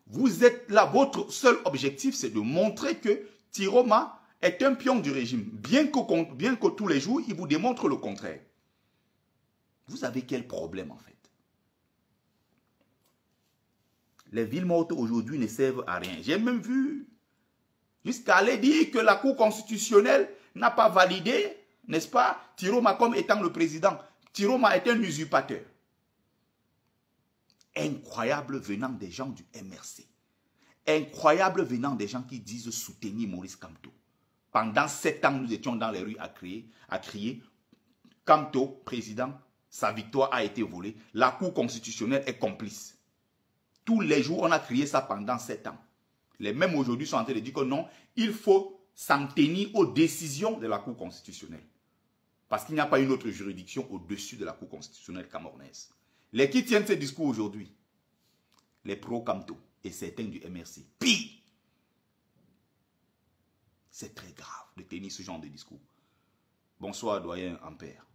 Vous êtes là, votre seul objectif, c'est de montrer que Tiroma est un pion du régime, bien que tous les jours, il vous démontre le contraire. Vous avez quel problème en fait? Les villes mortes aujourd'hui ne servent à rien. J'ai même vu jusqu'à aller dire que la Cour constitutionnelle n'a pas validé, n'est-ce pas, Tiroma comme étant le président. Tiroma est un usurpateur. Incroyable venant des gens du MRC. Incroyable venant des gens qui disent soutenir Maurice Kamto. Pendant 7 ans, nous étions dans les rues à crier Kamto, président, sa victoire a été volée. La Cour constitutionnelle est complice. Tous les jours, on a crié ça pendant 7 ans. Les mêmes aujourd'hui sont en train de dire que non, il faut s'en tenir aux décisions de la Cour constitutionnelle. Parce qu'il n'y a pas une autre juridiction au-dessus de la Cour constitutionnelle camerounaise. Les qui tiennent ces discours aujourd'hui, les pro-Kamto et certains du MRC. Pire! C'est très grave de tenir ce genre de discours. Bonsoir, doyen Ampère.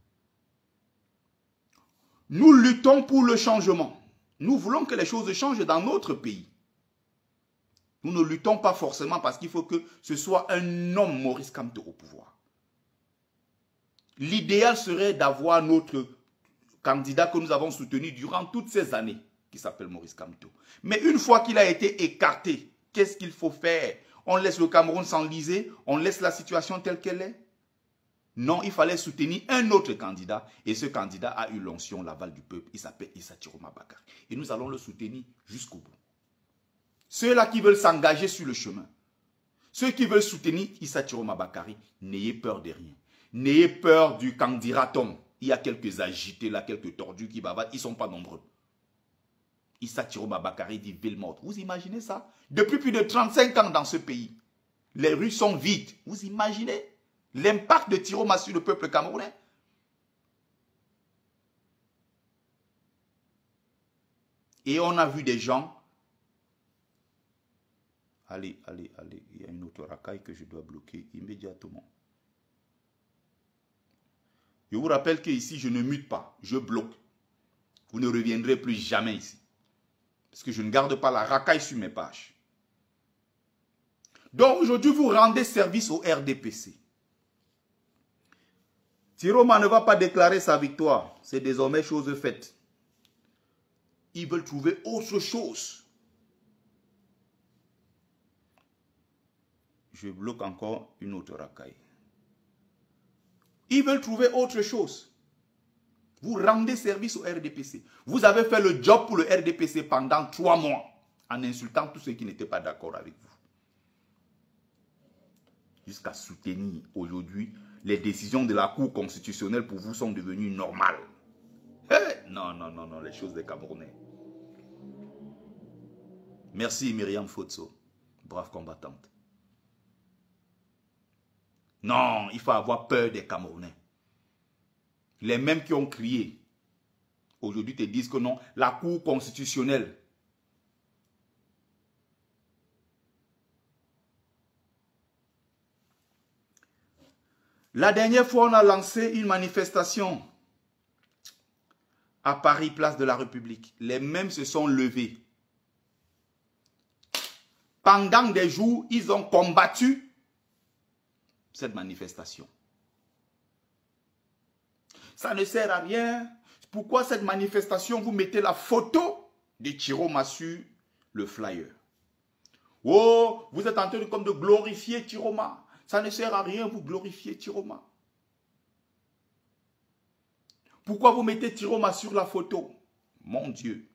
Nous luttons pour le changement. Nous voulons que les choses changent dans notre pays. Nous ne luttons pas forcément parce qu'il faut que ce soit un homme, Maurice Kamto, au pouvoir. L'idéal serait d'avoir notre candidat que nous avons soutenu durant toutes ces années, qui s'appelle Maurice Kamto. Mais une fois qu'il a été écarté, qu'est-ce qu'il faut faire? On laisse le Cameroun s'enliser? On laisse la situation telle qu'elle est? Non, il fallait soutenir un autre candidat. Et ce candidat a eu l'onction, l'aval du peuple. Il s'appelle Issa Tiroma Bakary. Et nous allons le soutenir jusqu'au bout. Ceux-là qui veulent s'engager sur le chemin, ceux qui veulent soutenir Issa Tiroma Bakary, n'ayez peur de rien. N'ayez peur du candidaton. Il y a quelques agités là, quelques tordus qui bavardent. Ils ne sont pas nombreux. Issa Tiroma Bakary dit ville morte. Vous imaginez ça? Depuis plus de 35 ans dans ce pays, les rues sont vides. Vous imaginez l'impact de Tiroma sur le peuple camerounais? Et on a vu des gens... Allez, il y a une autre racaille que je dois bloquer immédiatement. Je vous rappelle qu'ici, je ne mute pas, je bloque. Vous ne reviendrez plus jamais ici. Parce que je ne garde pas la racaille sur mes pages. Donc aujourd'hui, vous rendez service au RDPC. Tiroma ne va pas déclarer sa victoire. C'est désormais chose faite. Ils veulent trouver autre chose. Je bloque encore une autre racaille. Ils veulent trouver autre chose. Vous rendez service au RDPC. Vous avez fait le job pour le RDPC pendant 3 mois en insultant tous ceux qui n'étaient pas d'accord avec vous. Jusqu'à soutenir aujourd'hui les décisions de la Cour constitutionnelle pour vous sont devenues normales. Hey! Non, les choses des Camerounais. Merci Myriam Fotso, brave combattante. Non, il faut avoir peur des Camerounais. Les mêmes qui ont crié, aujourd'hui te disent que non, la Cour constitutionnelle. La dernière fois, on a lancé une manifestation à Paris, place de la République. Les mêmes se sont levés. Pendant des jours, ils ont combattu cette manifestation. Ça ne sert à rien. Pourquoi cette manifestation, vous mettez la photo de Tiroma sur le flyer? Oh, vous êtes en train de glorifier Tiroma. Ça ne sert à rien, vous glorifiez Tiroma. Pourquoi vous mettez Tiroma sur la photo? Mon Dieu.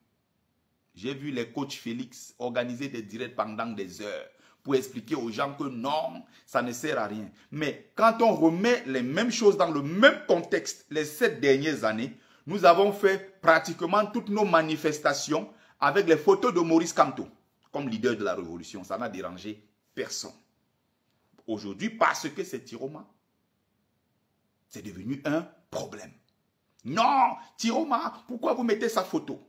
J'ai vu les coachs Félix organiser des directs pendant des heures pour expliquer aux gens que non, ça ne sert à rien. Mais quand on remet les mêmes choses dans le même contexte, les 7 dernières années, nous avons fait pratiquement toutes nos manifestations avec les photos de Maurice Kamto comme leader de la révolution. Ça n'a dérangé personne. Aujourd'hui, parce que c'est Tiroma, c'est devenu un problème. Non, Tiroma, pourquoi vous mettez sa photo?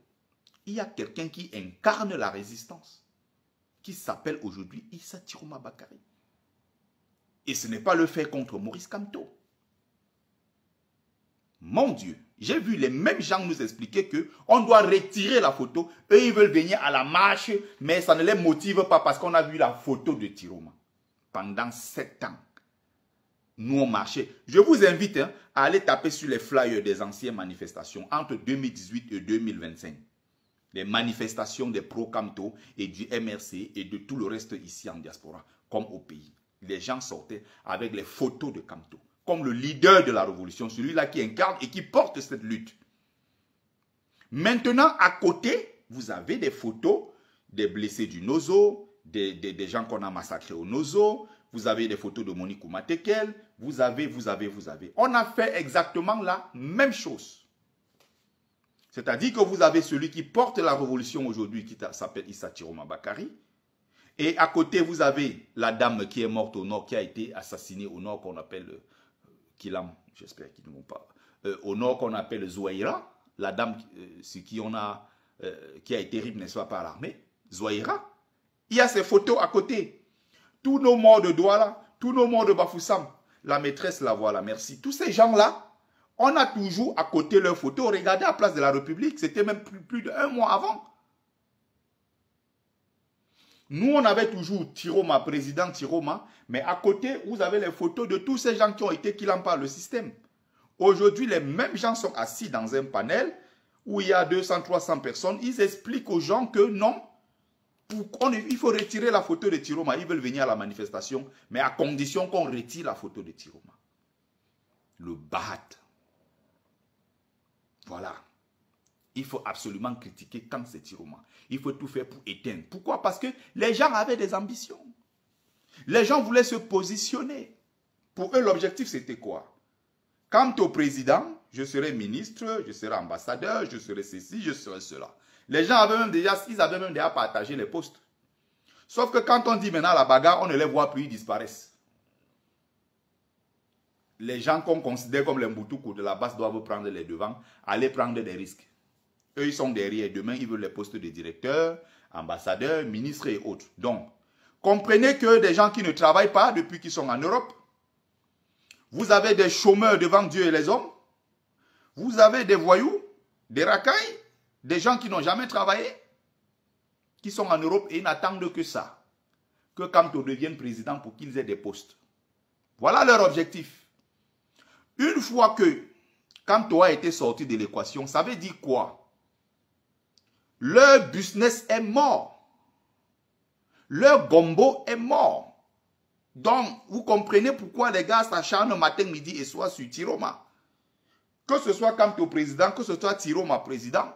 Il y a quelqu'un qui incarne la résistance, qui s'appelle aujourd'hui Issa Tiroma Bakari. Et ce n'est pas le fait contre Maurice Kamto. Mon Dieu, j'ai vu les mêmes gens nous expliquer qu'on doit retirer la photo. Eux, ils veulent venir à la marche, mais ça ne les motive pas parce qu'on a vu la photo de Tiroma. Pendant 7 ans, nous on marchait. Je vous invite à aller taper sur les flyers des anciennes manifestations entre 2018 et 2025. Les manifestations des pro-Kamto et du MRC et de tout le reste ici en diaspora, comme au pays. Les gens sortaient avec les photos de Kamto, comme le leader de la révolution, celui-là qui incarne et qui porte cette lutte. Maintenant, à côté, vous avez des photos des blessés du Nozo, des gens qu'on a massacrés au Nozo, vous avez des photos de Monique Oumatekel, vous avez. On a fait exactement la même chose. C'est-à-dire que vous avez celui qui porte la révolution aujourd'hui, qui s'appelle Issa Tiroma Bakari. Et à côté, vous avez la dame qui est morte au nord, qui a été assassinée au nord, qu'on appelle Kilam, j'espère qu'ils ne vont pas. Au nord, qu'on appelle Zouaïra, la dame sur qui on a, qui a été ripée, n'est-ce pas, par l'armée. Zouaïra. Il y a ces photos à côté. Tous nos morts de Douala, tous nos morts de Bafoussam, la maîtresse, la voilà, merci. Tous ces gens-là, on a toujours à côté leurs photos. Regardez à la place de la République, c'était même plus d'1 mois avant. Nous, on avait toujours Tiroma, président Tiroma, mais à côté, vous avez les photos de tous ces gens qui ont été killés par le système. Aujourd'hui, les mêmes gens sont assis dans un panel où il y a 200, 300 personnes. Ils expliquent aux gens que non, il faut retirer la photo de Tiroma. Ils veulent venir à la manifestation, mais à condition qu'on retire la photo de Tiroma. Le Bahat. Voilà. Il faut absolument critiquer quand c'est Tiroma. Il faut tout faire pour éteindre. Pourquoi? Parce que les gens avaient des ambitions. Les gens voulaient se positionner. Pour eux, l'objectif, c'était quoi? Quant au président, je serai ministre, je serai ambassadeur, je serai ceci, je serai cela. Les gens avaient même déjà partagé les postes. Sauf que quand on dit maintenant la bagarre, on ne les voit plus, ils disparaissent. Les gens qu'on considère comme les Mboutoukou de la base doivent prendre les devants, aller prendre des risques. Eux, ils sont derrière. Demain, ils veulent les postes de directeur, ambassadeur, ministre et autres. Donc, comprenez que des gens qui ne travaillent pas depuis qu'ils sont en Europe, vous avez des chômeurs devant Dieu et les hommes, vous avez des voyous, des racailles, des gens qui n'ont jamais travaillé, qui sont en Europe et n'attendent que ça. Que Kamto devienne président pour qu'ils aient des postes. Voilà leur objectif. Une fois que Kamto a été sorti de l'équation, ça veut dire quoi? Leur business est mort. Leur gombo est mort. Donc, vous comprenez pourquoi les gars s'acharnent matin, midi et soir sur Tiroma. Que ce soit Kamto président, que ce soit Tiroma président.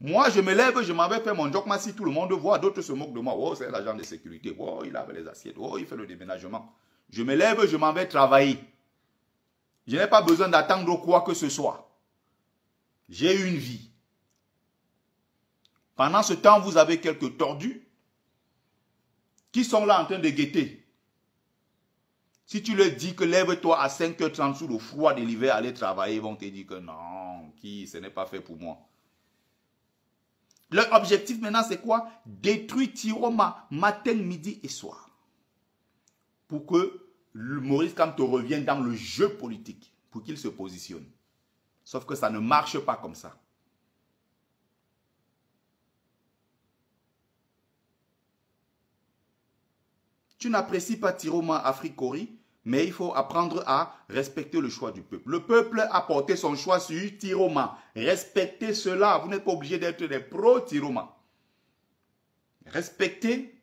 Moi, je me lève, je m'en vais faire mon job. Si tout le monde voit, d'autres se moquent de moi. Oh, c'est l'agent de sécurité. Oh, il avait les assiettes. Oh, il fait le déménagement. Je me lève, je m'en vais travailler. Je n'ai pas besoin d'attendre quoi que ce soit. J'ai une vie. Pendant ce temps, vous avez quelques tordus qui sont là en train de guetter. Si tu leur dis que lève-toi à 5h30 sous le froid de l'hiver, aller travailler, ils vont te dire que non, ce n'est pas fait pour moi. Leur objectif maintenant, c'est quoi? Détruire Tiroma matin, midi et soir. Pour que Maurice Kamto revienne dans le jeu politique, pour qu'il se positionne. Sauf que ça ne marche pas comme ça. Tu n'apprécies pas Tiroma Afrikori, mais il faut apprendre à respecter le choix du peuple. Le peuple a porté son choix sur Tiroma. Respectez cela. Vous n'êtes pas obligé d'être des pro-Tiroma. Respectez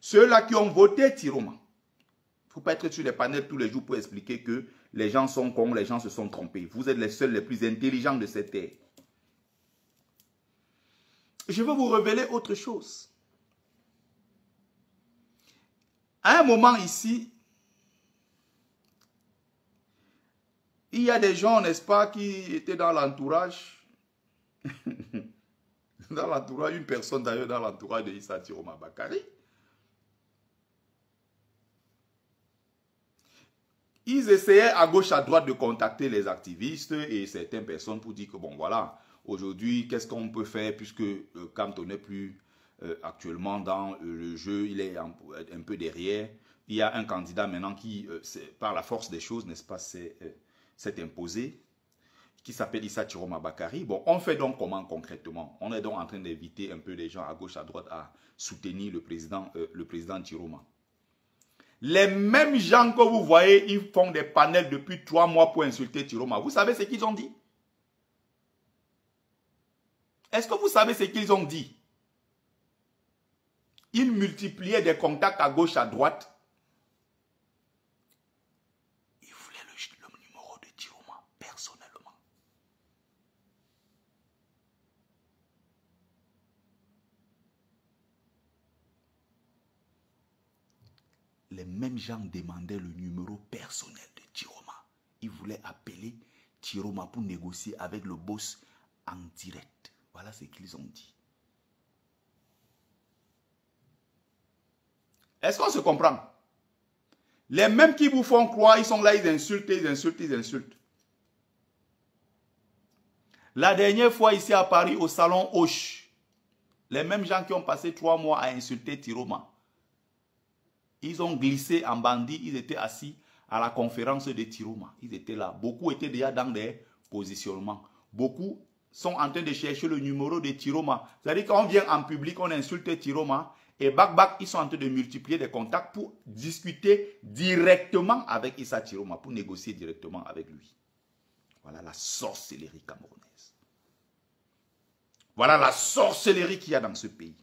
ceux-là qui ont voté Tiroma. Il ne faut pas être sur les panels tous les jours pour expliquer que les gens sont cons, les gens se sont trompés. Vous êtes les seuls, les plus intelligents de cette terre. Je veux vous révéler autre chose. À un moment ici, il y a des gens, n'est-ce pas, qui étaient dans l'entourage. Dans l'entourage, une personne d'ailleurs dans l'entourage de Issa Tiroma Bakari. Ils essayaient à gauche, à droite de contacter les activistes et certaines personnes pour dire que bon voilà, aujourd'hui, qu'est-ce qu'on peut faire puisque Kamto n'est plus actuellement dans le jeu, il est un peu derrière. Il y a un candidat maintenant qui, par la force des choses, n'est-ce pas, s'est imposé, qui s'appelle Issa Tiroma Bakari. Bon, on fait donc comment concrètement? On est donc en train d'inviter un peu les gens à gauche, à droite à soutenir le président Tiroma. Les mêmes gens que vous voyez, ils font des panels depuis 3 mois pour insulter Tiroma. Vous savez ce qu'ils ont dit? Est-ce que vous savez ce qu'ils ont dit? Ils multipliaient des contacts à gauche, à droite. Ils voulaient le numéro de Tiroma personnellement. Les mêmes gens demandaient le numéro personnel de Tiroma. Ils voulaient appeler Tiroma pour négocier avec le boss en direct. Voilà ce qu'ils ont dit. Est-ce qu'on se comprend? Les mêmes qui vous font croire, ils sont là, ils insultent, ils insultent, ils insultent. La dernière fois ici à Paris, au salon Hoche, les mêmes gens qui ont passé 3 mois à insulter Tiroma, ils ont glissé en bandit, ils étaient assis à la conférence de Tiroma. Ils étaient là. Beaucoup étaient déjà dans des positionnements. Beaucoup sont en train de chercher le numéro de Tiroma. C'est-à-dire qu'on vient en public, on insulte Tiroma. Et back, ils sont en train de multiplier des contacts pour discuter directement avec Issa Tiroma, pour négocier directement avec lui. Voilà la sorcellerie camerounaise. Voilà la sorcellerie qu'il y a dans ce pays.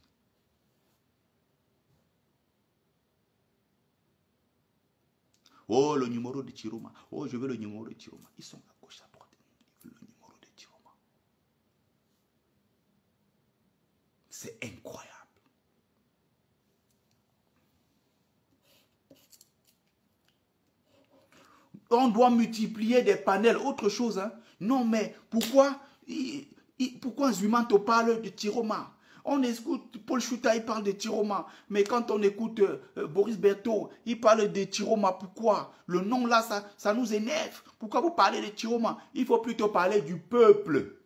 Oh, le numéro de Tiroma. Oh, je veux le numéro de Tiroma. Ils sont à gauche, à droite. Ils veulent le numéro de Tiroma. C'est incroyable. On doit multiplier des panels, autre chose. Hein? Non, mais pourquoi Zumanto parle de Tiroma? On écoute Paul Chouta, il parle de Tiroma. Mais quand on écoute Boris Berthaud, il parle de Tiroma. Pourquoi? Le nom là, ça nous énerve. Pourquoi vous parlez de Tiroma? Il faut plutôt parler du peuple.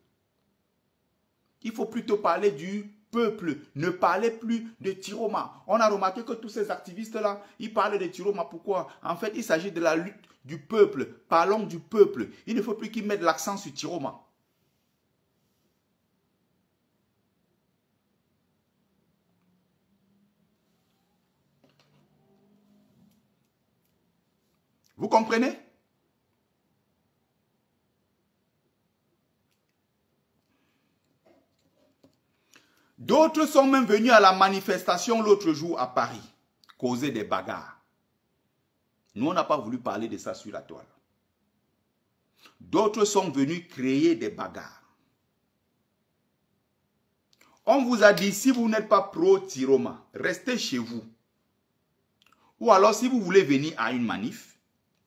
Il faut plutôt parler du peuple. Ne parlez plus de Tiroma. On a remarqué que tous ces activistes-là, ils parlent de Tiroma. Pourquoi? En fait, il s'agit de la lutte du peuple. Parlons du peuple. Il ne faut plus qu'ils mettent l'accent sur Tiroma. Vous comprenez? D'autres sont même venus à la manifestation l'autre jour à Paris, causer des bagarres. Nous, on n'a pas voulu parler de ça sur la toile. D'autres sont venus créer des bagarres. On vous a dit, si vous n'êtes pas pro-Tiroma, restez chez vous. Ou alors, si vous voulez venir à une manif,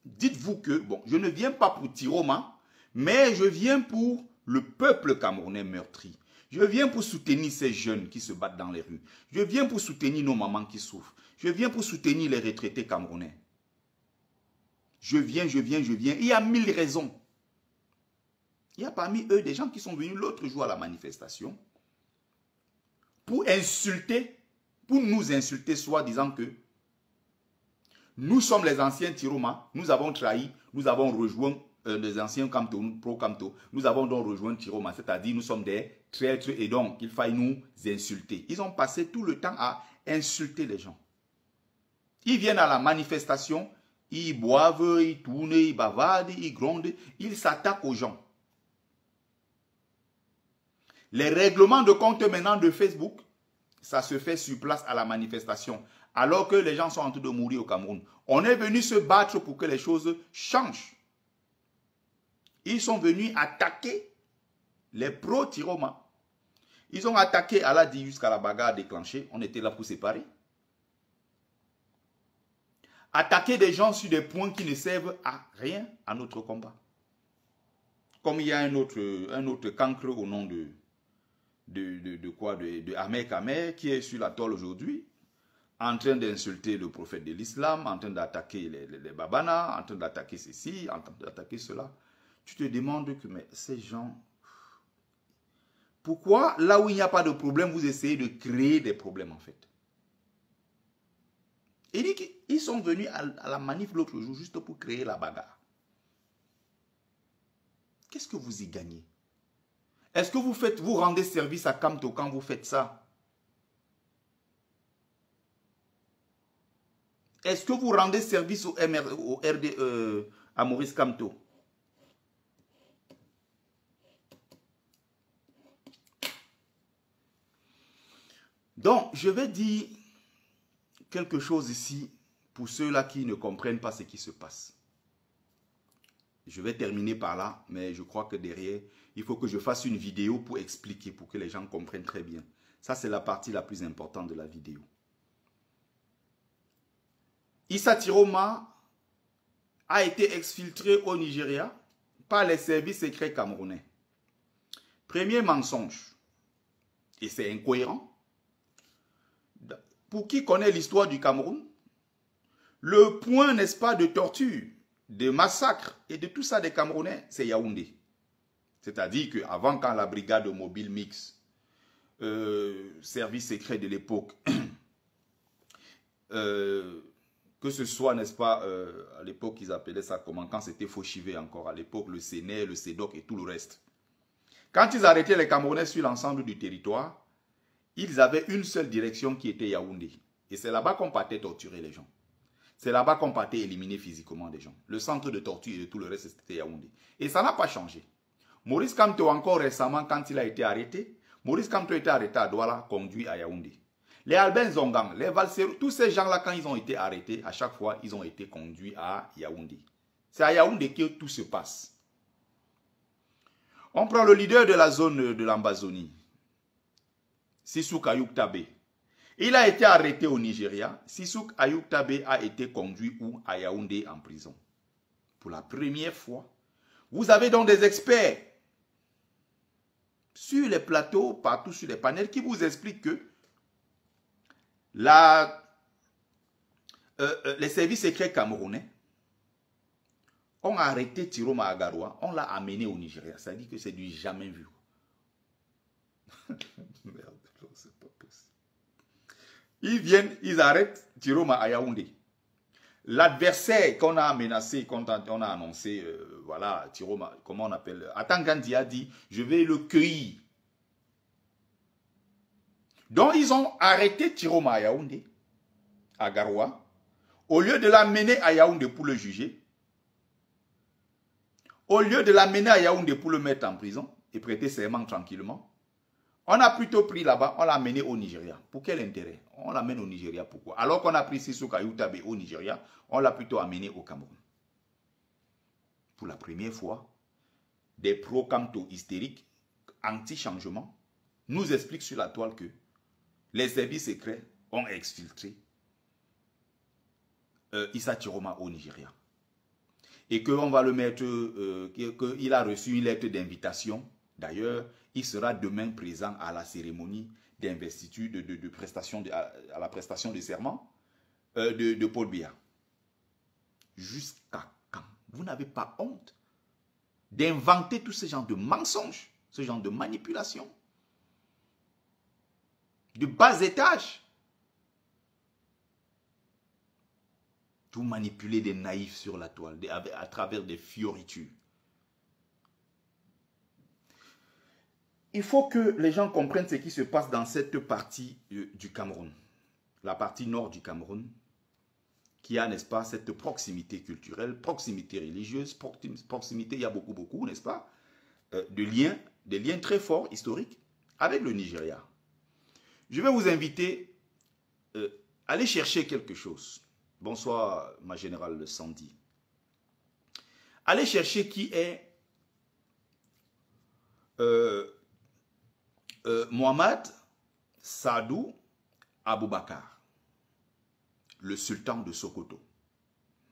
dites-vous que, bon, je ne viens pas pour Tiroma, mais je viens pour le peuple camerounais meurtri. Je viens pour soutenir ces jeunes qui se battent dans les rues. Je viens pour soutenir nos mamans qui souffrent. Je viens pour soutenir les retraités camerounais. Je viens. Il y a 1000 raisons. Il y a parmi eux des gens qui sont venus l'autre jour à la manifestation pour nous insulter, soit disant que nous sommes les anciens Tiroma, nous avons trahi, nous avons rejoint les anciens Kamto, pro-Kamto, nous avons donc rejoint Tiroma, c'est-à-dire nous sommes des traîtres et donc il faille nous insulter. Ils ont passé tout le temps à insulter les gens. Ils viennent à la manifestation, ils boivent, ils tournent, ils bavardent, ils grondent, ils s'attaquent aux gens. Les règlements de compte maintenant de Facebook, ça se fait sur place à la manifestation, alors que les gens sont en train de mourir au Cameroun. On est venu se battre pour que les choses changent. Ils sont venus attaquer les pro-Tiroma. Ils ont attaqué Aladi jusqu'à la bagarre déclenchée. On était là pour séparer. Attaquer des gens sur des points qui ne servent à rien à notre combat. Comme il y a un autre cancre au nom de Ahmed Kamer qui est sur la toile aujourd'hui, en train d'insulter le prophète de l'islam, en train d'attaquer les Babana, en train d'attaquer ceci, en train d'attaquer cela. Tu te demandes que mais ces gens, pourquoi là où il n'y a pas de problème, vous essayez de créer des problèmes en fait? Il dit qu'ils sont venus à la manif l'autre jour juste pour créer la bagarre. Qu'est-ce que vous y gagnez? Est-ce que vous rendez service à Kamto quand vous faites ça? Est-ce que vous rendez service à Maurice Kamto? Donc, je vais dire quelque chose ici pour ceux-là qui ne comprennent pas ce qui se passe. Je vais terminer par là, mais je crois que derrière, il faut que je fasse une vidéo pour expliquer, pour que les gens comprennent très bien. Ça, c'est la partie la plus importante de la vidéo. Issa Tiroma a été exfiltré au Nigeria par les services secrets camerounais. Premier mensonge, et c'est incohérent. Pour qui connaît l'histoire du Cameroun, le point, n'est-ce pas, de torture, de massacre et de tout ça des Camerounais, c'est Yaoundé. C'est-à-dire qu'avant, quand la brigade mobile mixte, service secret de l'époque, que ce soit, n'est-ce pas, à l'époque, ils appelaient ça comment, quand c'était Fauchivé encore, à l'époque, le Séné, le Sédoc et tout le reste. Quand ils arrêtaient les Camerounais sur l'ensemble du territoire, ils avaient une seule direction qui était Yaoundé. Et c'est là-bas qu'on partait torturer les gens. C'est là-bas qu'on partait éliminer physiquement des gens. Le centre de torture et de tout le reste, c'était Yaoundé. Et ça n'a pas changé. Maurice Kamto, encore récemment, quand il a été arrêté, Maurice Kamto était arrêté à Douala, conduit à Yaoundé. Les Albin Zongang, les Valserou, tous ces gens-là, quand ils ont été arrêtés, à chaque fois, ils ont été conduits à Yaoundé. C'est à Yaoundé que tout se passe. On prend le leader de la zone de l'Ambazonie, Sissouk Ayoub Tabé. Il a été arrêté au Nigeria. Sissouk Ayoub Tabé a été conduit à Yaoundé en prison. Pour la première fois, vous avez donc des experts sur les plateaux, partout sur les panels, qui vous expliquent que les services secrets camerounais ont arrêté Tiroma Agaroua, on l'a amené au Nigeria. Ça dit que c'est du jamais vu. Merde, c'est pas possible. Ils viennent, ils arrêtent Tiroma à Yaoundé. L'adversaire qu'on a menacé, qu'on a annoncé, voilà, Tiroma, comment on appelle, Atangandi a dit, je vais le cueillir. Donc ils ont arrêté Tiroma à Yaoundé, à Garoua, au lieu de l'amener à Yaoundé pour le juger, au lieu de l'amener à Yaoundé pour le mettre en prison et prêter serment tranquillement, on a plutôt pris là-bas, on l'a amené au Nigeria. Pour quel intérêt? On l'amène au Nigeria, pourquoi? Alors qu'on a pris Sissouk Ayoub Tabé au Nigeria, on l'a plutôt amené au Cameroun. Pour la première fois, des pro-Kamto hystériques, anti-changement, nous expliquent sur la toile que les services secrets ont exfiltré Issa Tiroma au Nigeria. Et qu'on va le mettre, qu'il a reçu une lettre d'invitation. D'ailleurs, il sera demain présent à la cérémonie d'investiture, à la prestation de serment de Paul Biya. Jusqu'à quand? Vous n'avez pas honte d'inventer tout ce genre de mensonges, ce genre de manipulation, de bas étage. Vous manipulez des naïfs sur la toile à travers des fioritures. Il faut que les gens comprennent ce qui se passe dans cette partie du Cameroun, la partie nord du Cameroun, qui a, n'est-ce pas, cette proximité culturelle, proximité religieuse, proximité, il y a beaucoup, n'est-ce pas, des liens très forts, historiques, avec le Nigeria. Je vais vous inviter à aller chercher quelque chose. Bonsoir, ma générale Sandy. Allez chercher qui est Mohamed Sadou Aboubakar, le sultan de Sokoto.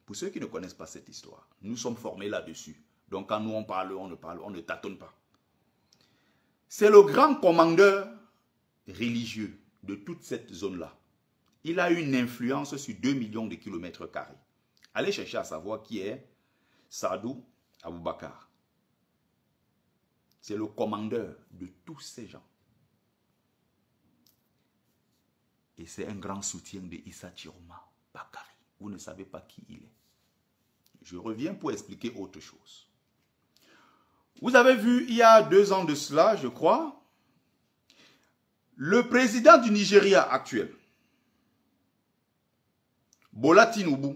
Pour ceux qui ne connaissent pas cette histoire, nous sommes formés là-dessus. Donc quand nous on parle, on ne tâtonne pas. C'est le grand commandeur religieux de toute cette zone-là. Il a une influence sur 2 millions de kilomètres carrés. Allez chercher à savoir qui est Sadou Aboubakar. C'est le commandeur de tous ces gens. Et c'est un grand soutien de Issa Chiroma Bakari. Vous ne savez pas qui il est. Je reviens pour expliquer autre chose. Vous avez vu, il y a 2 ans de cela, je crois, le président du Nigeria actuel, Bola Tinubu,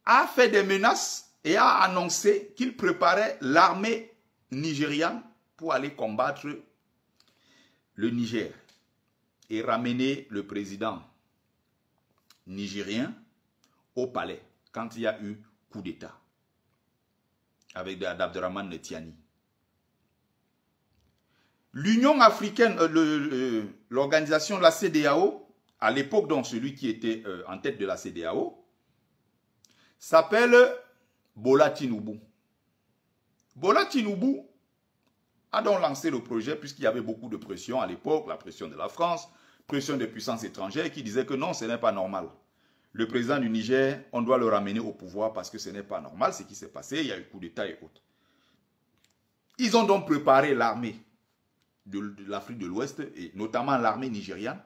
a fait des menaces et a annoncé qu'il préparait l'armée nigériane pour aller combattre le Niger et ramener le président nigérien au palais quand il y a eu coup d'État avec Abderrahmane Tiani. L'Union africaine, l'organisation de la CEDEAO, à l'époque dont celui qui était en tête de la CEDEAO, s'appelle Bola Tinubu. Bola Tinubu a donc lancé le projet puisqu'il y avait beaucoup de pression à l'époque, la pression de la France, pression des puissances étrangères qui disaient que non, ce n'est pas normal. Le président du Niger, on doit le ramener au pouvoir parce que ce n'est pas normal ce qui s'est passé, il y a eu coup d'État et autres. Ils ont donc préparé l'armée de l'Afrique de l'Ouest, et notamment l'armée nigériane,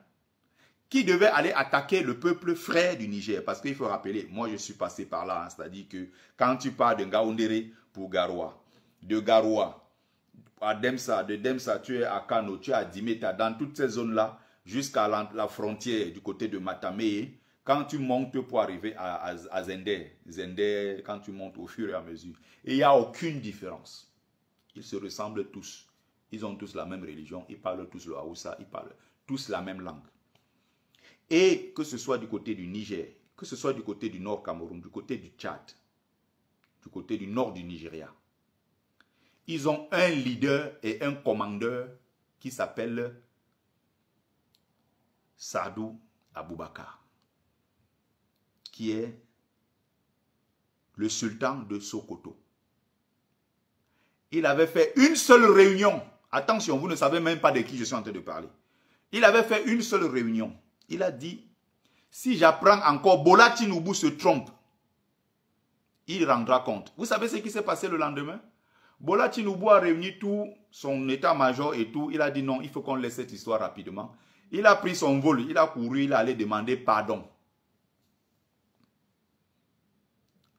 qui devait aller attaquer le peuple frère du Niger. Parce qu'il faut rappeler, moi je suis passé par là, hein, c'est-à-dire que quand tu pars de Ngaoundéré pour Garoua, de Garoua à Demsa, de Demsa tu es à Kano, tu es à Dimeta, dans toutes ces zones-là, jusqu'à la frontière du côté de Matamé, quand tu montes pour arriver à Zender, quand tu montes au fur et à mesure, il n'y a aucune différence. Ils se ressemblent tous. Ils ont tous la même religion, ils parlent tous le Haoussa, ils parlent tous la même langue. Et que ce soit du côté du Niger, que ce soit du côté du nord Cameroun, du côté du Tchad, du côté du nord du Nigeria, ils ont un leader et un commandeur qui s'appelle Sadou Aboubakar, qui est le sultan de Sokoto. Il avait fait une seule réunion. Attention, vous ne savez même pas de qui je suis en train de parler. Il avait fait une seule réunion. Il a dit, si j'apprends encore Bola Tinubu se trompe, il rendra compte. Vous savez ce qui s'est passé le lendemain? Bola Tinubu a réuni tout son état-major et tout. Il a dit non, il faut qu'on laisse cette histoire rapidement. Il a pris son vol, il a couru, il est allé demander pardon.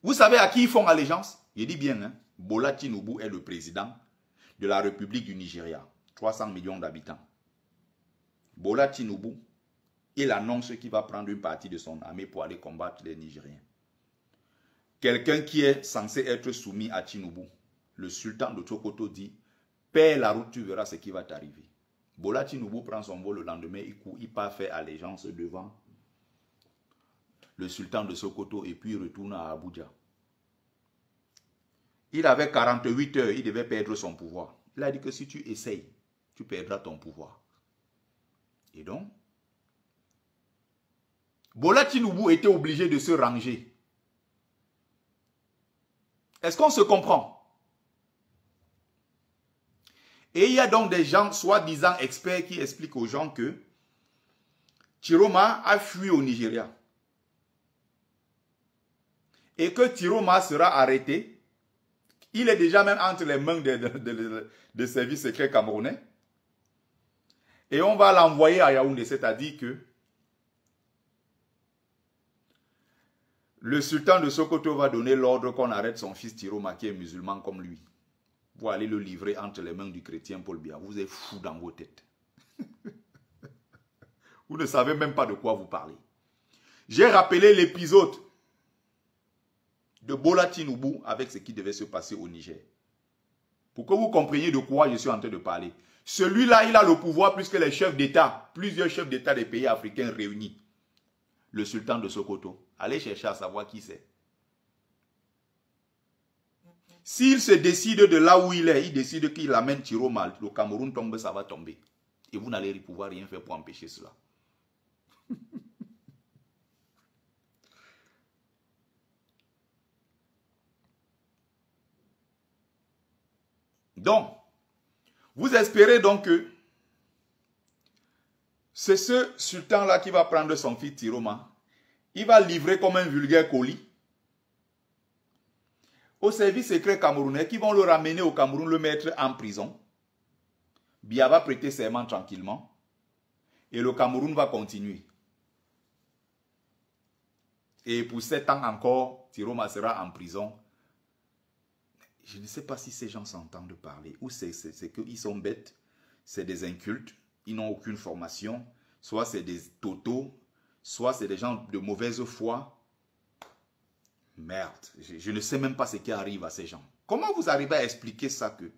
Vous savez à qui ils font allégeance? Il dit bien, hein? Bola Tinubu est le président de la République du Nigeria. 300 millions d'habitants. Bola Tinubu, il annonce qu'il va prendre une partie de son armée pour aller combattre les Nigériens. Quelqu'un qui est censé être soumis à Tinubu, le sultan de Sokoto dit, paie la route, tu verras ce qui va t'arriver. Bola Tinubu prend son vol le lendemain, il part faire allégeance devant le sultan de Sokoto et puis il retourne à Abuja. Il avait 48 heures, il devait perdre son pouvoir. Il a dit que si tu essayes, tu perdras ton pouvoir. Et donc, Bola Tinubu était obligé de se ranger. Est-ce qu'on se comprend? Et il y a donc des gens, soi-disant experts, qui expliquent aux gens que Chiroma a fui au Nigeria. Et que Chiroma sera arrêté. Il est déjà même entre les mains des services secrets camerounais. Et on va l'envoyer à Yaoundé, c'est-à-dire que le sultan de Sokoto va donner l'ordre qu'on arrête son fils Chiroma qui est musulman comme lui. Vous allez le livrer entre les mains du chrétien Paul Biya. Vous êtes fou dans vos têtes. Vous ne savez même pas de quoi vous parlez. J'ai rappelé l'épisode de Bola Tinubu avec ce qui devait se passer au Niger. Pour que vous compreniez de quoi je suis en train de parler. Celui-là, il a le pouvoir plus que les chefs d'État, plusieurs chefs d'État des pays africains réunis. Le sultan de Sokoto. Allez chercher à savoir qui c'est. S'il se décide de là où il est, il décide qu'il amène Chiroma, le Cameroun tombe, ça va tomber. Et vous n'allez pouvoir rien faire pour empêcher cela. Donc, vous espérez donc que c'est ce sultan-là qui va prendre son fils Chiroma. Il va livrer comme un vulgaire colis au service secret camerounais qui vont le ramener au Cameroun, le mettre en prison. Biya va prêter serment tranquillement et le Cameroun va continuer. Et pour 7 ans encore, Chiroma sera en prison. Je ne sais pas si ces gens s'entendent parler ou c'est qu'ils sont bêtes, c'est des incultes, ils n'ont aucune formation, soit c'est des totos, soit c'est des gens de mauvaise foi. Merde, je ne sais même pas ce qui arrive à ces gens. Comment vous arrivez à expliquer ça que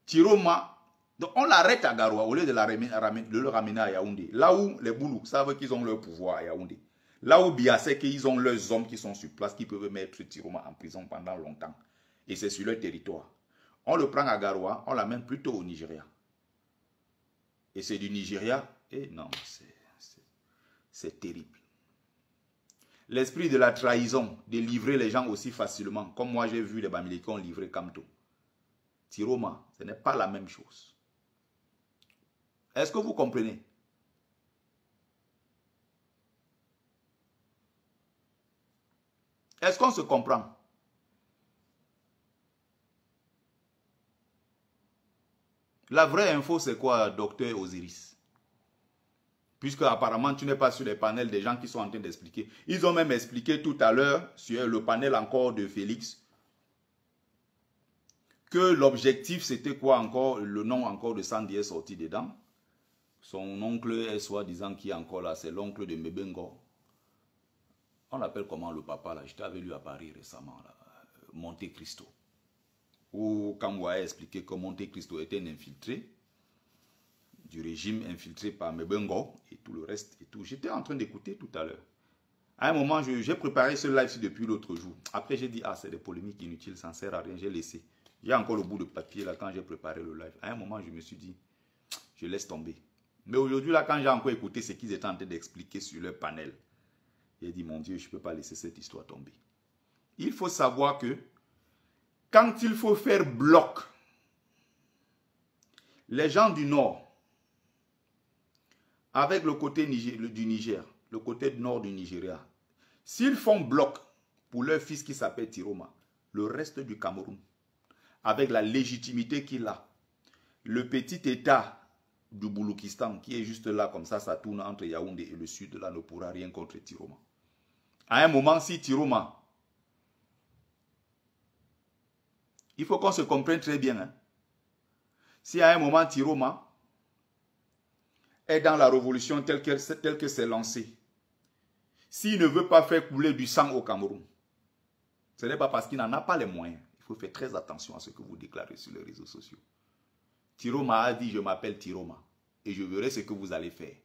Chiroma, donc on l'arrête à Garoua au lieu de le ramener à Yaoundé. Là où les Boulous savent qu'ils ont leur pouvoir à Yaoundé. Là où Biya sait qu'ils ont leurs hommes qui sont sur place, qui peuvent mettre Chiroma en prison pendant longtemps. Et c'est sur leur territoire. On le prend à Garoua, on l'amène plutôt au Nigeria. Et c'est du Nigeria. Et non, c'est terrible. L'esprit de la trahison, de livrer les gens aussi facilement, comme moi j'ai vu les Bamileke ont livré Kamto. Chiroma, ce n'est pas la même chose. Est-ce que vous comprenez? Est-ce qu'on se comprend? La vraie info, c'est quoi, docteur Osiris? Puisque apparemment tu n'es pas sur les panels des gens qui sont en train d'expliquer. Ils ont même expliqué tout à l'heure sur le panel encore de Félix que l'objectif c'était quoi encore, le nom encore de Sandy est sorti dedans. Son oncle est soi-disant qui est encore là, c'est l'oncle de Mebengo. On l'appelle comment le papa là? J'étais avec lui à Paris récemment, là, Monte Cristo. Où Kamwa a expliqué que Monte Cristo était un infiltré du régime, infiltré par Mebengo et tout le reste et tout. J'étais en train d'écouter tout à l'heure. À un moment, j'ai préparé ce live depuis l'autre jour. Après, j'ai dit, ah, c'est des polémiques inutiles, ça ne sert à rien, j'ai laissé. J'ai encore le bout de papier là quand j'ai préparé le live. À un moment, je me suis dit, je laisse tomber. Mais aujourd'hui, là, quand j'ai encore écouté ce qu'ils étaient en train d'expliquer sur leur panel, j'ai dit, mon Dieu, je ne peux pas laisser cette histoire tomber. Il faut savoir que quand il faut faire bloc, les gens du Nord, avec le côté du Niger, le côté nord du Nigeria, s'ils font bloc pour leur fils qui s'appelle Chiroma, le reste du Cameroun, avec la légitimité qu'il a, le petit état du Bouloukistan qui est juste là comme ça tourne entre Yaoundé et le sud, là ne pourra rien contre Chiroma. À un moment, si Chiroma, il faut qu'on se comprenne très bien, hein? Si à un moment Chiroma est dans la révolution telle que c'est lancé, s'il ne veut pas faire couler du sang au Cameroun, ce n'est pas parce qu'il n'en a pas les moyens. Il faut faire très attention à ce que vous déclarez sur les réseaux sociaux. Chiroma a dit, je m'appelle Chiroma et je verrai ce que vous allez faire.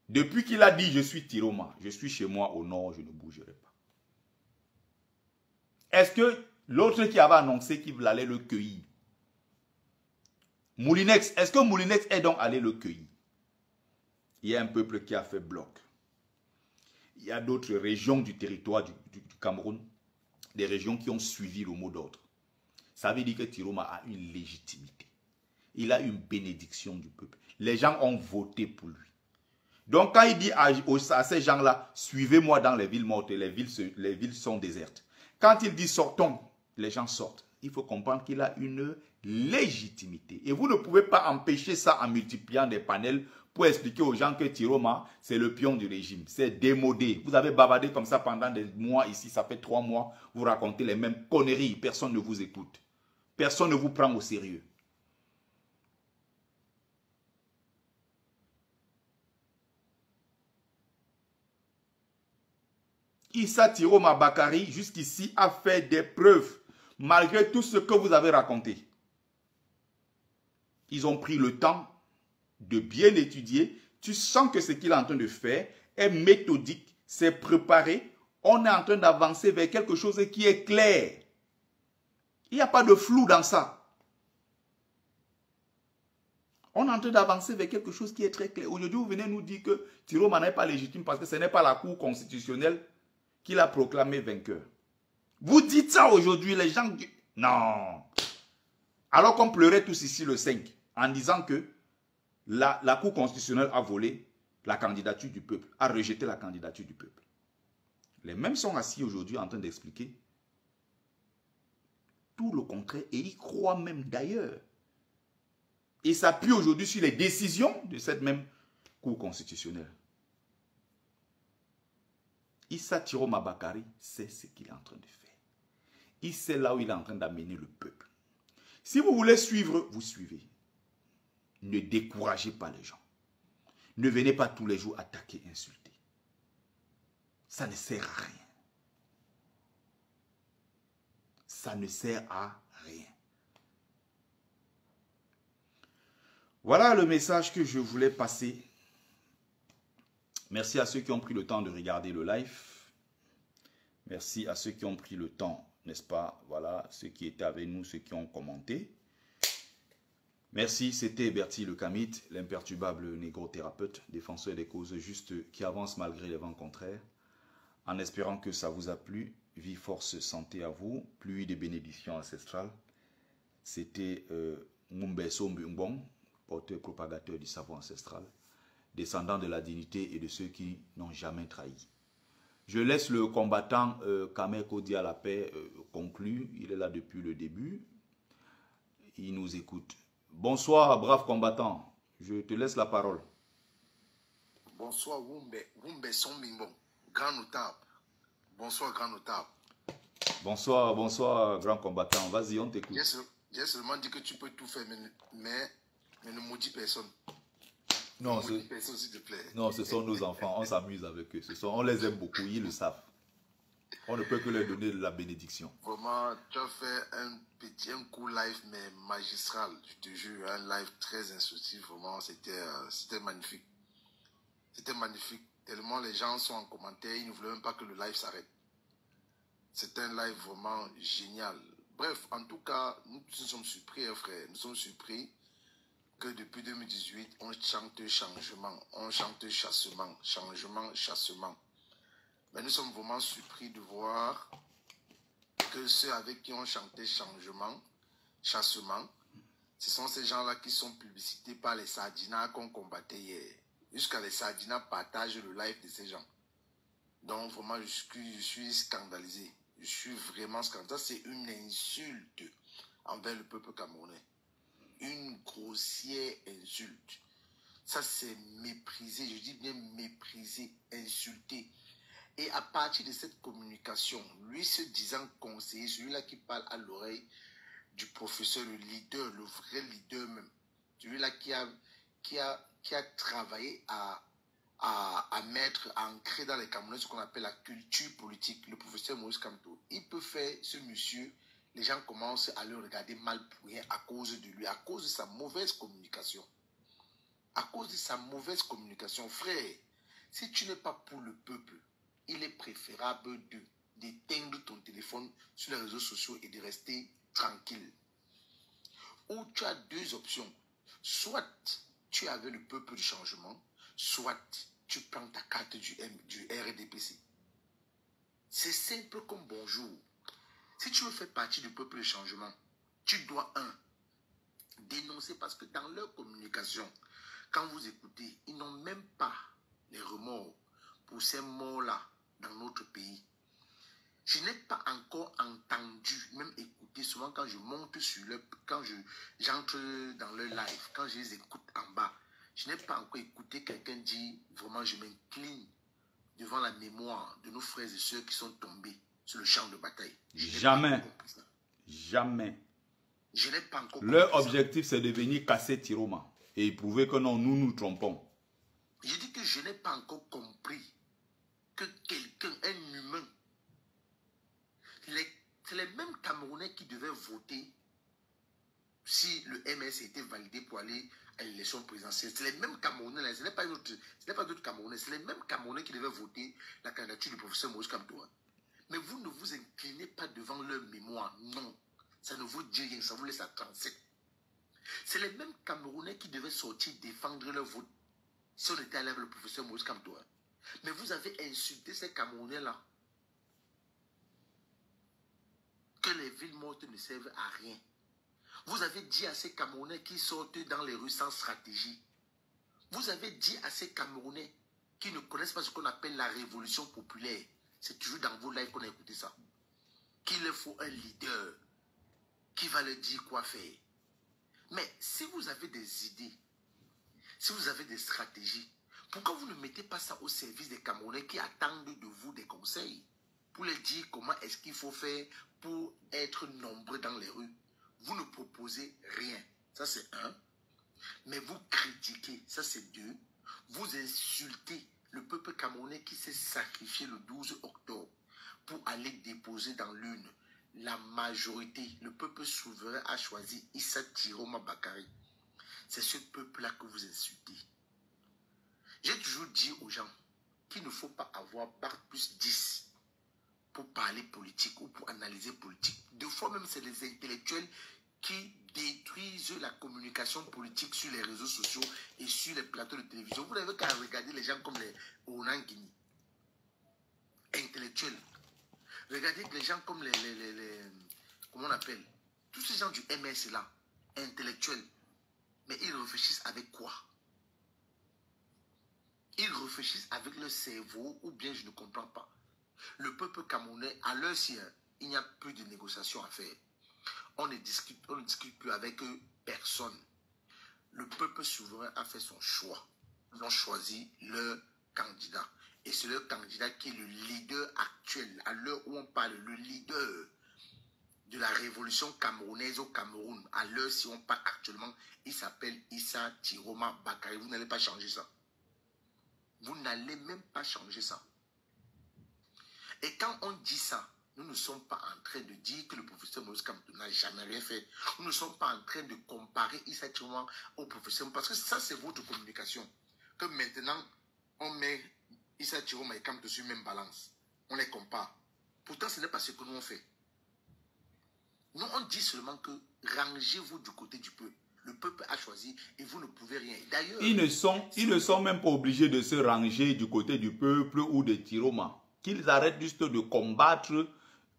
Depuis qu'il a dit, je suis Chiroma, je suis chez moi au nord, je ne bougerai pas. Est-ce que l'autre qui avait annoncé qu'il allait le cueillir, Moulinex, est-ce que Moulinex est donc allé le cueillir? Il y a un peuple qui a fait bloc. Il y a d'autres régions du territoire du Cameroun des régions qui ont suivi le mot d'ordre. Ça veut dire que Tiroma a une légitimité. Il a une bénédiction du peuple. Les gens ont voté pour lui. Donc quand il dit à ces gens-là, suivez-moi dans les villes mortes, les villes sont désertes. Quand il dit sortons, les gens sortent. Il faut comprendre qu'il a une légitimité. Et vous ne pouvez pas empêcher ça en multipliant des panels pour expliquer aux gens que Tiroma, c'est le pion du régime. C'est démodé. Vous avez bavardé comme ça pendant des mois ici, ça fait 3 mois. Vous racontez les mêmes conneries. Personne ne vous écoute. Personne ne vous prend au sérieux. Issa Tiroma Bakari, jusqu'ici, a fait des preuves, malgré tout ce que vous avez raconté. Ils ont pris le temps de bien étudier. Tu sens que ce qu'il est en train de faire est méthodique, c'est préparé. On est en train d'avancer vers quelque chose qui est clair. Il n'y a pas de flou dans ça. On est en train d'avancer vers quelque chose qui est très clair. Aujourd'hui, vous venez nous dire que Tiroma n'est pas légitime parce que ce n'est pas la Cour constitutionnelle qu'il a proclamé vainqueur. Vous dites ça aujourd'hui, les gens... Non. Alors qu'on pleurait tous ici le 5, en disant que la Cour constitutionnelle a volé la candidature du peuple, a rejeté la candidature du peuple. Les mêmes sont assis aujourd'hui en train d'expliquer tout le contraire, et ils croient même d'ailleurs. Et s'appuient aujourd'hui sur les décisions de cette même Cour constitutionnelle. Issa Tiroma Bakari sait ce qu'il est en train de faire. Il sait là où il est en train d'amener le peuple. Si vous voulez suivre, vous suivez. Ne découragez pas les gens. Ne venez pas tous les jours attaquer, insulter. Ça ne sert à rien. Ça ne sert à rien. Voilà le message que je voulais passer. Merci à ceux qui ont pris le temps de regarder le live. Merci à ceux qui ont pris le temps, n'est-ce pas? Voilà, ceux qui étaient avec nous, ceux qui ont commenté. Merci, c'était Bertie Le Kamit, l'imperturbable négro-thérapeute, défenseur des causes justes qui avance malgré les vents contraires. En espérant que ça vous a plu, vie, force, santé à vous, pluie de bénédictions ancestrales. C'était Mumbeso Mbungbong, porteur propagateur du savoir ancestral, descendant de la dignité et de ceux qui n'ont jamais trahi. Je laisse le combattant Kamer Kodi à la paix conclure. Il est là depuis le début. Il nous écoute. Bonsoir, brave combattant. Je te laisse la parole. Bonsoir, Wumbe Sombingbong, grand notable. Bonsoir, grand notable. Bonsoir, bonsoir, grand combattant. Vas-y, on t'écoute. J'ai seulement dit que tu peux tout faire, mais ne maudis personne. Non, personne, s'il te plaît. Non, ce sont nos enfants. On s'amuse avec eux. On les aime beaucoup. Ils le savent. On ne peut que leur donner de la bénédiction. Vraiment, tu as fait un court live, mais magistral. Je te jure, un live très instructif. Vraiment, c'était magnifique. C'était magnifique. Tellement les gens sont en commentaire, ils ne voulaient même pas que le live s'arrête. C'est un live vraiment génial. Bref, en tout cas, nous sommes surpris, hein, frère. Nous sommes surpris que depuis 2018, on chante changement, on chante chassement, changement, chassement. Mais nous sommes vraiment surpris de voir que ceux avec qui on chantait changement, chassement, ce sont ces gens-là qui sont publicités par les Sardinas qu'on combattait hier. Jusqu'à les Sardinas partagent le live de ces gens. Donc vraiment, je suis scandalisé. Je suis vraiment scandalisé. Ça, c'est une insulte envers le peuple camerounais. Une grossière insulte. Ça, c'est méprisé. Je dis bien méprisé, insulté. Et à partir de cette communication, lui se disant conseiller, celui-là qui parle à l'oreille du professeur, le leader, le vrai leader même, celui-là qui a travaillé à mettre, à ancrer dans les Camerounais ce qu'on appelle la culture politique, le professeur Maurice Kamto. Il peut faire ce monsieur, les gens commencent à le regarder mal pour rien à cause de lui, à cause de sa mauvaise communication. À cause de sa mauvaise communication, frère, si tu n'es pas pour le peuple, il est préférable d'éteindre ton téléphone sur les réseaux sociaux et de rester tranquille. Ou tu as deux options. Soit tu es avec le peuple du changement, soit tu prends ta carte du RDPC. C'est simple comme bonjour. Si tu veux faire partie du peuple de changement, tu dois, dénoncer, parce que dans leur communication, quand vous écoutez, ils n'ont même pas les remords pour ces morts-là dans notre pays. Je n'ai pas encore entendu, même écouté, souvent quand je monte sur le, quand j'entre dans le live, quand je les écoute en bas, je n'ai pas encore écouté quelqu'un dire, vraiment je m'incline devant la mémoire de nos frères et sœurs qui sont tombés sur le champ de bataille. Jamais. Jamais. Je n'ai pas encore Leur objectif, c'est de venir casser Tiroma et prouver que non, nous nous trompons. Je dis que je n'ai pas encore compris que quelqu'un, un humain, c'est les mêmes Camerounais qui devaient voter si le MS était validé pour aller à l'élection présidentielle. C'est les mêmes Camerounais, ce n'est pas d'autres Camerounais, c'est les mêmes Camerounais qui devaient voter la candidature du professeur Maurice Kamto. Mais vous ne vous inclinez pas devant leur mémoire, non. Ça ne vous dit rien, ça vous laisse à 37. C'est les mêmes Camerounais qui devaient sortir défendre leur vote si on était allé avec le professeur Maurice Kamto. Mais vous avez insulté ces Camerounais-là. Que les villes mortes ne servent à rien. Vous avez dit à ces Camerounais qui sortent dans les rues sans stratégie. Vous avez dit à ces Camerounais qui ne connaissent pas ce qu'on appelle la révolution populaire. C'est toujours dans vos lives qu'on a écouté ça. Qu'il leur faut un leader qui va leur dire quoi faire. Mais si vous avez des idées, si vous avez des stratégies, pourquoi vous ne mettez pas ça au service des Camerounais qui attendent de vous des conseils pour leur dire comment est-ce qu'il faut faire pour être nombreux dans les rues? Vous ne proposez rien. Ça, c'est un. Mais vous critiquez. Ça, c'est deux. Vous insultez le peuple camerounais qui s'est sacrifié le 12 octobre pour aller déposer dans l'urne. La majorité, le peuple souverain a choisi Issa Tiroma Bakari. C'est ce peuple-là que vous insultez. J'ai toujours dit aux gens qu'il ne faut pas avoir bac plus 10 pour parler politique ou pour analyser politique. Des fois même, c'est les intellectuels qui détruisent la communication politique sur les réseaux sociaux et sur les plateaux de télévision. Vous n'avez qu'à regarder les gens comme les Onangini, intellectuels. Regardez les gens comme les comment on appelle, tous ces gens du MS là, intellectuels. Mais ils réfléchissent avec quoi? Ils réfléchissent avec leur cerveau ou bien je ne comprends pas. Le peuple camerounais, à l'heure ci, il n'y a plus de négociations à faire. On ne discute plus avec personne. Le peuple souverain a fait son choix. Ils ont choisi leur candidat. Et c'est leur candidat qui est le leader actuel. À l'heure où on parle, le leader de la révolution camerounaise au Cameroun. À l'heure si on parle actuellement, il s'appelle Issa Tiroma Bakari. Vous n'allez pas changer ça. Vous n'allez même pas changer ça. Et quand on dit ça, nous ne sommes pas en train de dire que le professeur Maurice Kamto n'a jamais rien fait. Nous ne sommes pas en train de comparer Issa Tiroma au professeur. Parce que ça, c'est votre communication. Que maintenant, on met Issa Tiroma et Kamto sur la même balance. On les compare. Pourtant, ce n'est pas ce que nous on fait. Nous, on dit seulement que rangez-vous du côté du peuple. Le peuple a choisi et vous ne pouvez rien. D'ailleurs, ils ne sont même pas obligés de se ranger du côté du peuple ou de Tiroma. Qu'ils arrêtent juste de combattre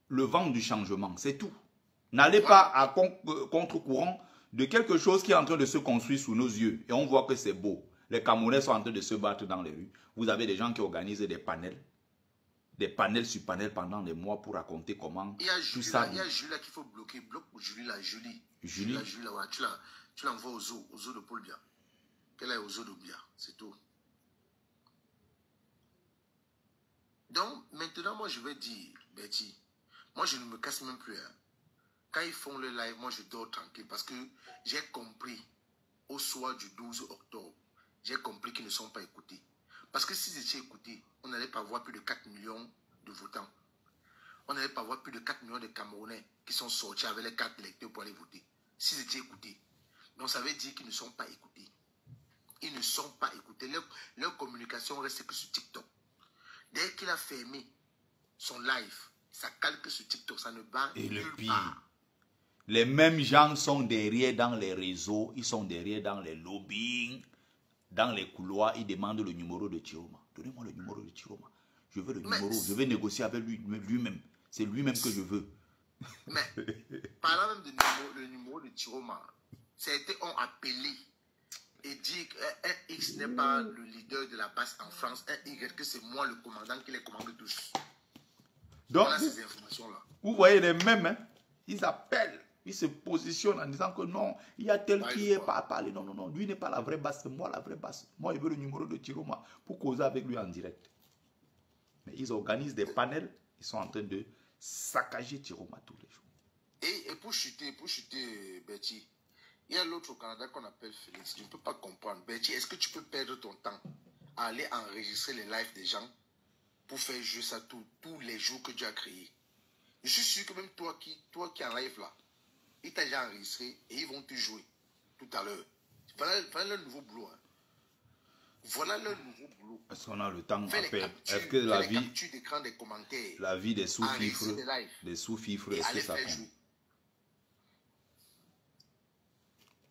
le vent du changement, c'est tout. N'allez pas à contre-courant de quelque chose qui est en train de se construire sous nos yeux. Et on voit que c'est beau. Les Camerounais sont en train de se battre dans les rues. Vous avez des gens qui organisent des panels sur panels pendant des mois pour raconter comment tout ça... Il y a Julie qu'il faut bloquer. Bloque Julie là, Julie. Julie, ouais, tu l'envoies aux eaux de Paul Biya. Qu'elle aille aux eaux de Biya, c'est tout. Donc, maintenant, moi, je vais dire, Betty, moi, je ne me casse même plus. Hein. Quand ils font le live, moi, je dors tranquille parce que j'ai compris, au soir du 12 octobre, j'ai compris qu'ils ne sont pas écoutés. Parce que s'ils étaient écoutés, on n'allait pas avoir plus de 4 millions de votants. On n'allait pas avoir plus de 4 millions de Camerounais qui sont sortis avec les cartes électeurs pour aller voter. S'ils étaient écoutés. Donc, ça veut dire qu'ils ne sont pas écoutés. Ils ne sont pas écoutés. Leur communication reste que sur TikTok. Dès qu'il a fermé son live, ça calque sur TikTok, ça ne bat et le nulle part. pire, les mêmes gens sont derrière dans les réseaux, ils sont derrière dans les lobbying, dans les couloirs, ils demandent le numéro de Tiroma. Donnez-moi le numéro de Tiroma. Je veux le numéro, je vais négocier avec lui-même. C'est lui-même que je veux. Mais, parlant même de numéro de Tiroma, certains ont appelé et dit qu'un X n'est pas le leader de la base en France, un Y, que c'est moi le commandant qui les commande tous. Donc, voilà ces informations-là. Vous voyez les mêmes, hein? Ils appellent, ils se positionnent en disant que non, il y a tel qui n'est pas à parler. Non, non, non, lui n'est pas la vraie base, c'est moi la vraie base. Moi, je veux le numéro de Tiroma pour causer avec lui en direct. Mais ils organisent des panels, ils sont en train de saccager Tiroma tous les jours. Et pour chuter, Betty, il y a l'autre au Canada qu'on appelle Félix. Je ne peux pas comprendre. Betty, est-ce que tu peux perdre ton temps à aller enregistrer les lives des gens pour faire jouer ça tous les jours que tu as créé? Je suis sûr que même toi qui es en live là, ils t'ont déjà enregistré et ils vont te jouer tout à l'heure. Voilà le nouveau boulot. Hein. Voilà le nouveau boulot. Est-ce qu'on a le temps à faire? Est-ce que la vie des sous-fifres, est-ce que ça compte?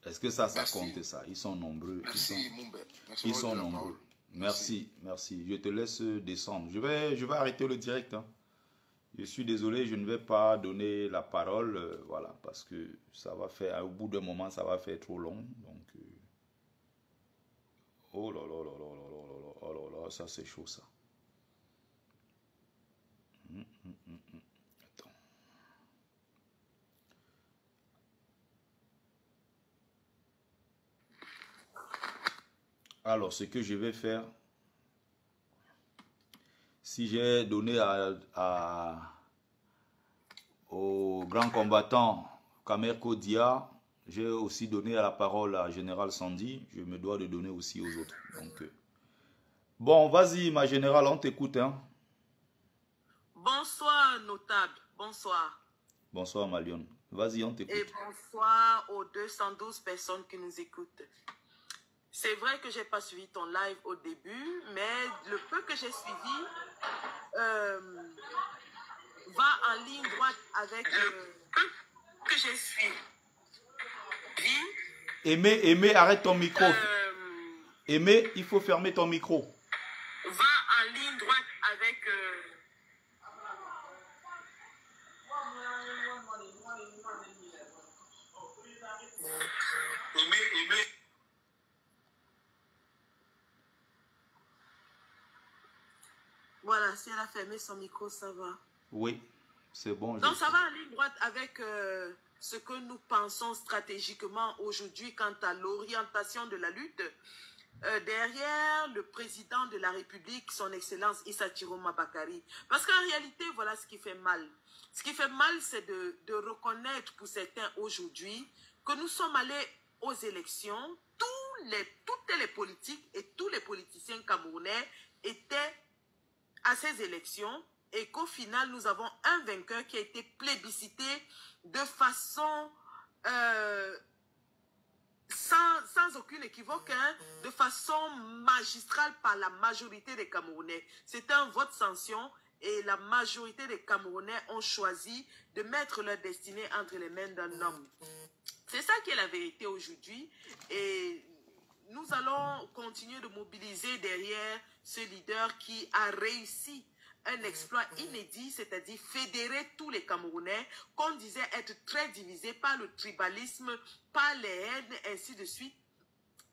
Est-ce que ça compte ça? Ils sont nombreux. Merci, mon père. Ils sont nombreux. Merci. Je te laisse descendre. Je vais arrêter le direct. Hein. Je suis désolé, je ne vais pas donner la parole, voilà, parce que ça va faire, au bout d'un moment, ça va faire trop long. Donc, oh là là là là là là là, oh là là, ça c'est chaud ça. Attends. Alors, ce que je vais faire, si j'ai donné au grand combattant Kamerko Dia, j'ai aussi donné la parole à Général Sandy, je me dois de donner aussi aux autres. Donc, bon, vas-y ma générale, on t'écoute. Hein. Bonsoir notable, bonsoir. Bonsoir Malion, vas-y on t'écoute. Et bonsoir aux 212 personnes qui nous écoutent. C'est vrai que je n'ai pas suivi ton live au début, mais le peu que j'ai suivi va en ligne droite avec que j'ai suivi. Aimé, arrête ton micro. Aimé, il faut fermer ton micro. Va en ligne droite avec... Aimé. Voilà, si elle a fermé son micro, ça va. Oui, c'est bon. Donc, ça va en ligne droite avec ce que nous pensons stratégiquement aujourd'hui quant à l'orientation de la lutte. Derrière le président de la République, son Excellence Issa Tiroma Bakari. Parce qu'en réalité, voilà ce qui fait mal. Ce qui fait mal, c'est de reconnaître pour certains aujourd'hui que nous sommes allés aux élections. Toutes les politiques et tous les politiciens camerounais étaient à ces élections et qu'au final, nous avons un vainqueur qui a été plébiscité de façon... sans aucune équivoque, hein, de façon magistrale par la majorité des Camerounais. C'est un vote sanction et la majorité des Camerounais ont choisi de mettre leur destinée entre les mains d'un homme. C'est ça qui est la vérité aujourd'hui et nous allons continuer de mobiliser derrière ce leader qui a réussi un exploit inédit, c'est-à-dire fédérer tous les Camerounais qu'on disait être très divisés par le tribalisme, par les haines, ainsi de suite.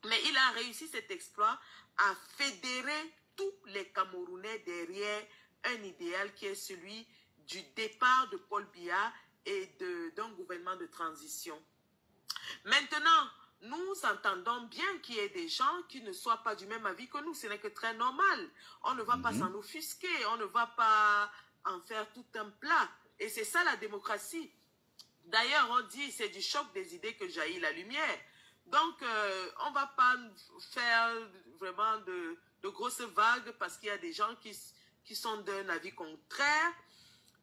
Mais il a réussi cet exploit à fédérer tous les Camerounais derrière un idéal qui est celui du départ de Paul Biya et d'un gouvernement de transition. Maintenant, nous entendons bien qu'il y ait des gens qui ne soient pas du même avis que nous. Ce n'est que très normal. On ne va pas s'en offusquer. On ne va pas en faire tout un plat. Et c'est ça la démocratie. D'ailleurs, on dit c'est du choc des idées que jaillit la lumière. Donc, on ne va pas faire vraiment de grosses vagues parce qu'il y a des gens qui sont d'un avis contraire.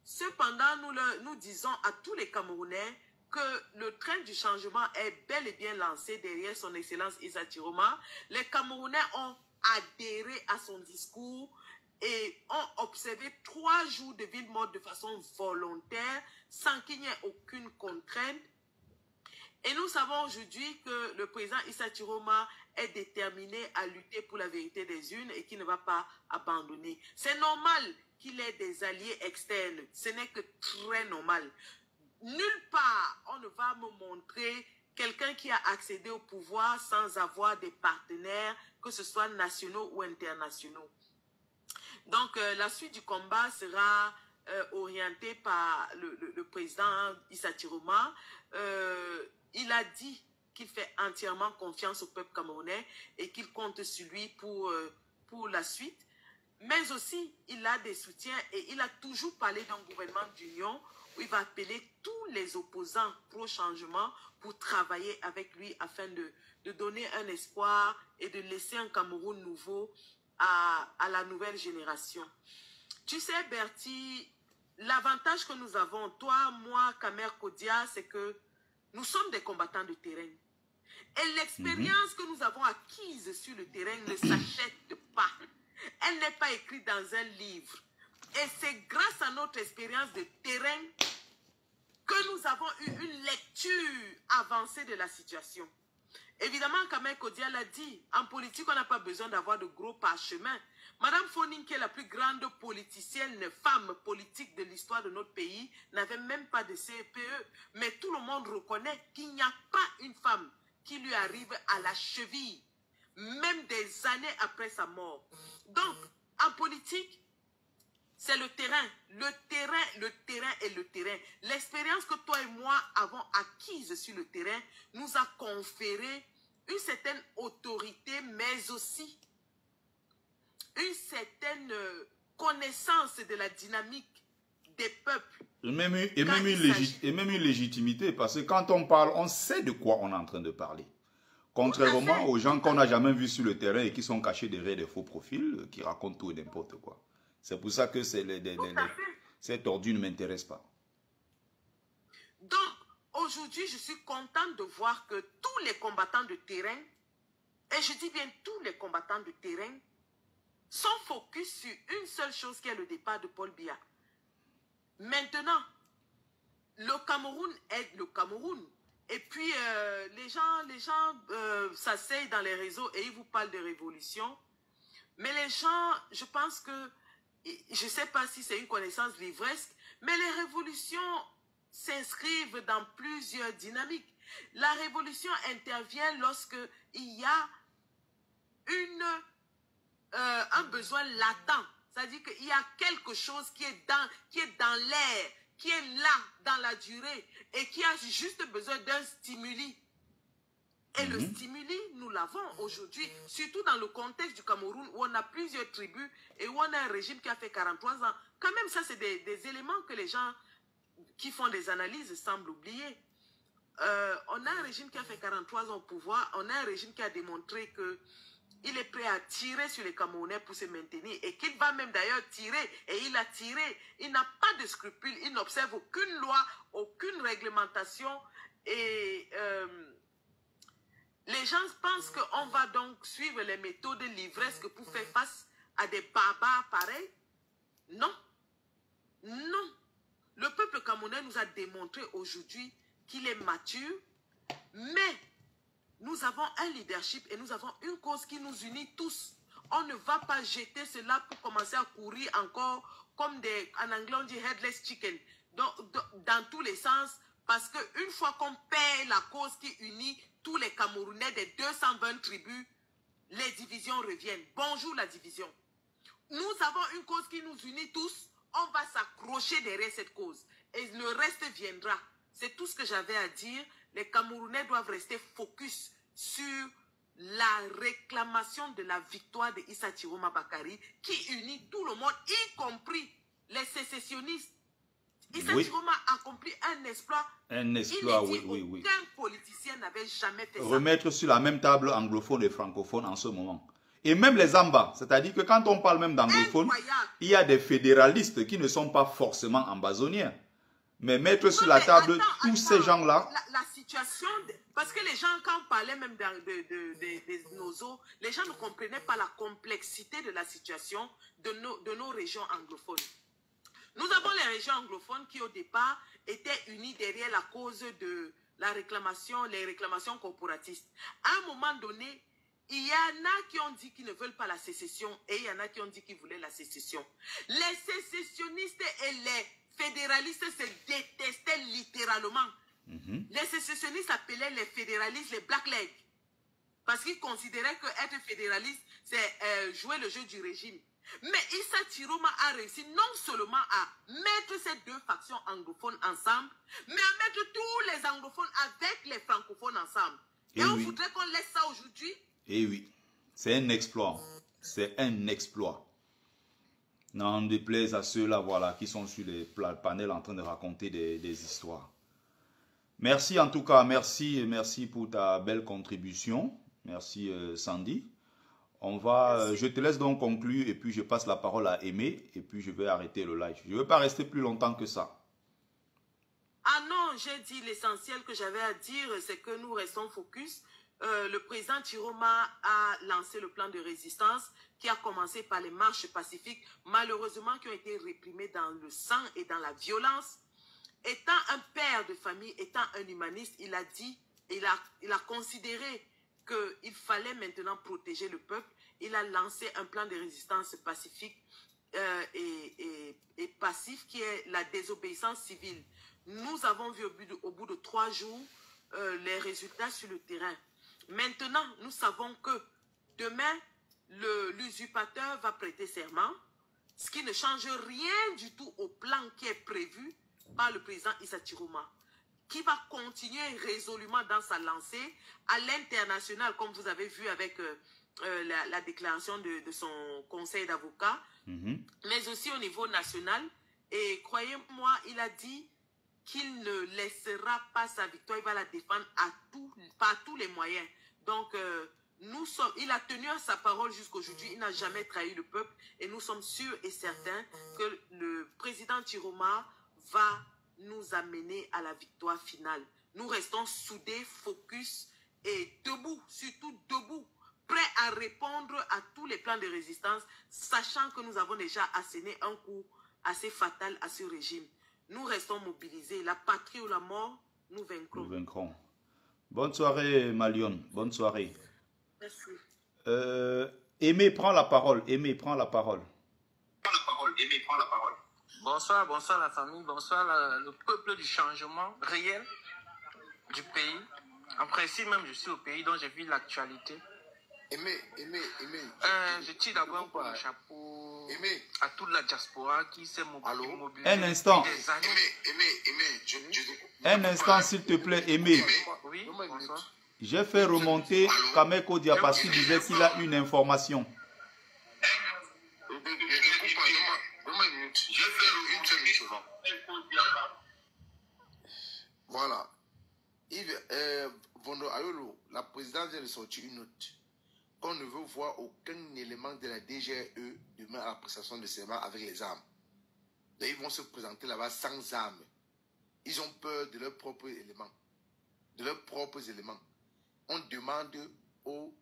Cependant, nous disons à tous les Camerounais que le train du changement est bel et bien lancé derrière son Excellence Issa Tiroma. Les Camerounais ont adhéré à son discours et ont observé 3 jours de ville morte de façon volontaire, sans qu'il n'y ait aucune contrainte. Et nous savons aujourd'hui que le président Issa Tiroma est déterminé à lutter pour la vérité des urnes et qu'il ne va pas abandonner. C'est normal qu'il ait des alliés externes. Ce n'est que très normal. nulle part, on ne va me montrer quelqu'un qui a accédé au pouvoir sans avoir des partenaires, que ce soit nationaux ou internationaux. Donc, la suite du combat sera orientée par le président Issa Chiroma. Il a dit qu'il fait entièrement confiance au peuple camerounais et qu'il compte sur lui pour la suite. Mais aussi, il a des soutiens et il a toujours parlé d'un gouvernement d'union où il va appeler tous les opposants pro-changement pour travailler avec lui afin de donner un espoir et de laisser un Cameroun nouveau à la nouvelle génération. Tu sais, Bertie, l'avantage que nous avons, toi, moi, Kamer Kodia, c'est que nous sommes des combattants de terrain. Et l'expérience que nous avons acquise sur le terrain ne s'achète pas. Elle n'est pas écrite dans un livre. Et c'est grâce à notre expérience de terrain que nous avons eu une lecture avancée de la situation. Évidemment, Kamer Kodia l'a dit, en politique, on n'a pas besoin d'avoir de gros parchemins. Madame Foning, qui est la plus grande politicienne, femme politique de l'histoire de notre pays, n'avait même pas de CPE. Mais tout le monde reconnaît qu'il n'y a pas une femme qui lui arrive à la cheville, même des années après sa mort. Donc, en politique, c'est le terrain. Le terrain et le terrain. L'expérience que toi et moi avons acquise sur le terrain nous a conféré une certaine autorité, mais aussi une certaine connaissance de la dynamique des peuples. Et même une légitimité, parce que quand on parle, on sait de quoi on est en train de parler. Contrairement aux gens qu'on n'a jamais vus sur le terrain et qui sont cachés derrière des faux profils, qui racontent tout et n'importe quoi. C'est pour ça que cette ordure ne m'intéresse pas. Donc, aujourd'hui, je suis contente de voir que tous les combattants de terrain, et je dis bien tous les combattants de terrain, sont focus sur une seule chose qui est le départ de Paul Biya. Maintenant, le Cameroun aide le Cameroun. Et puis, les gens s'asseyent dans les réseaux et ils vous parlent de révolution. Mais les gens, je pense que, je ne sais pas si c'est une connaissance livresque, mais les révolutions s'inscrivent dans plusieurs dynamiques. La révolution intervient lorsque il y a un besoin latent. C'est-à-dire qu'il y a quelque chose qui est dans l'air, qui est là dans la durée et qui a juste besoin d'un stimuli. Et le stimuli, nous l'avons aujourd'hui, surtout dans le contexte du Cameroun où on a plusieurs tribus et où on a un régime qui a fait 43 ans. Quand même, ça, c'est des éléments que les gens qui font des analyses semblent oublier. On a un régime qui a fait 43 ans au pouvoir, on a un régime qui a démontré qu'il est prêt à tirer sur les Camerounais pour se maintenir et qu'il va même d'ailleurs tirer, et il a tiré. Il n'a pas de scrupules, il n'observe aucune loi, aucune réglementation et... les gens pensent qu'on va donc suivre les méthodes livresques pour faire face à des barbares pareils. Non. Non. Le peuple camerounais nous a démontré aujourd'hui qu'il est mature, mais nous avons un leadership et nous avons une cause qui nous unit tous. On ne va pas jeter cela pour commencer à courir encore comme en anglais on dit headless chicken, dans tous les sens, parce qu'une fois qu'on perd la cause qui unit tous les Camerounais des 220 tribus, les divisions reviennent. Bonjour la division. Nous avons une cause qui nous unit tous. On va s'accrocher derrière cette cause. Et le reste viendra. C'est tout ce que j'avais à dire. Les Camerounais doivent rester focus sur la réclamation de la victoire de Issa Chiroma Bakary qui unit tout le monde, y compris les sécessionnistes. Issa Chiroma a accompli un exploit. Un exploit, oui. Aucun politicien n'avait jamais fait ça. Remettre sur la même table anglophone et francophone en ce moment. Et même les Amba, c'est-à-dire que quand on parle même d'anglophone, il y a des fédéralistes qui ne sont pas forcément ambazoniens. Mais mettre sur la table tous ces gens-là... La situation... Parce que les gens, quand on parlait même des Nozo, les gens ne comprenaient pas la complexité de la situation de nos régions anglophones. Nous avons les régions anglophones qui, au départ, étaient unies derrière la cause de la réclamation, les réclamations corporatistes. À un moment donné, il y en a qui ont dit qu'ils ne veulent pas la sécession et il y en a qui ont dit qu'ils voulaient la sécession. Les sécessionnistes et les fédéralistes se détestaient littéralement. Les sécessionnistes appelaient les fédéralistes les Black Legs. Parce qu'ils considéraient qu'être fédéraliste, c'est jouer le jeu du régime. Mais Issa Chiroma a réussi non seulement à mettre ces deux factions anglophones ensemble, mais à mettre tous les anglophones avec les francophones ensemble. Et on voudrait qu'on laisse ça aujourd'hui. Eh oui, c'est un exploit. C'est un exploit. N'en déplaise à ceux-là, voilà, qui sont sur les panels en train de raconter des histoires. Merci en tout cas, merci pour ta belle contribution. Merci Sandy. Je te laisse donc conclure et puis je passe la parole à Aimé et puis je vais arrêter le live. Je ne veux pas rester plus longtemps que ça. Ah non, j'ai dit l'essentiel que j'avais à dire, c'est que nous restons focus. Le président Chiroma a lancé le plan de résistance qui a commencé par les marches pacifiques, malheureusement qui ont été réprimées dans le sang et dans la violence. Étant un père de famille, étant un humaniste, il a dit, il a considéré qu'il fallait maintenant protéger le peuple. Il a lancé un plan de résistance pacifique et passif qui est la désobéissance civile. Nous avons vu au bout de 3 jours les résultats sur le terrain. Maintenant, nous savons que demain, l'usurpateur va prêter serment, ce qui ne change rien du tout au plan qui est prévu par le président Issa Chiroma, qui va continuer résolument dans sa lancée à l'international, comme vous avez vu avec la déclaration de son conseil d'avocats, mais aussi au niveau national. Et croyez-moi, il a dit qu'il ne laissera pas sa victoire, il va la défendre par tous les moyens. Donc, il a tenu à sa parole jusqu'aujourd'hui, il n'a jamais trahi le peuple et nous sommes sûrs et certains que le président Chiroma va nous amener à la victoire finale. Nous restons soudés, focus et debout, surtout debout, prêts à répondre à tous les plans de résistance, sachant que nous avons déjà asséné un coup assez fatal à ce régime. Nous restons mobilisés. La patrie ou la mort, nous vaincrons. Nous vaincrons. Bonne soirée, Malion. Bonne soirée. Merci. Aimé, prends la parole. Aimé, prends la parole. Aimé, prends la parole. Bonsoir, bonsoir la famille, bonsoir le peuple du changement réel du pays. En principe même, je suis au pays dont j'ai vu l'actualité. Aimé. Je tire d'abord un coup de chapeau à toute la diaspora qui s'est mobilisée. Un instant. Aimé, Un instant, s'il te plaît, Aimé. Oui, bonsoir. J'ai fait remonter Kameko Diabassi disait qu'il a une information. Voilà. Vondo Ayolo, la présidente vient de sortir une note qu'on ne veut voir aucun élément de la DGE demain à la prestation de serment avec les armes. Donc, ils vont se présenter là-bas sans armes. Ils ont peur de leurs propres éléments. On demande aux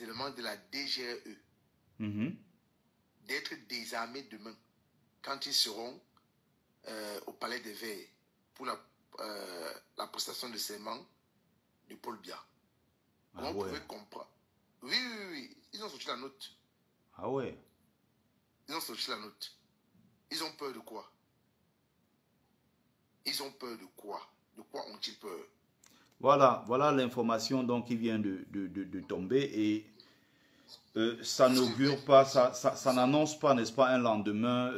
éléments de la DGE d'être désarmés demain quand ils seront au Palais des Verts pour la prestation de serment de Paul Biya. Comment vous pouvez comprendre? Oui. Ils ont sorti la note. Ah ouais. Ils ont sorti la note. Ils ont peur de quoi? Ils ont peur de quoi? De quoi ont-ils peur? Voilà l'information donc qui vient de tomber et ça n'augure pas, ça n'annonce pas, n'est-ce pas, un lendemain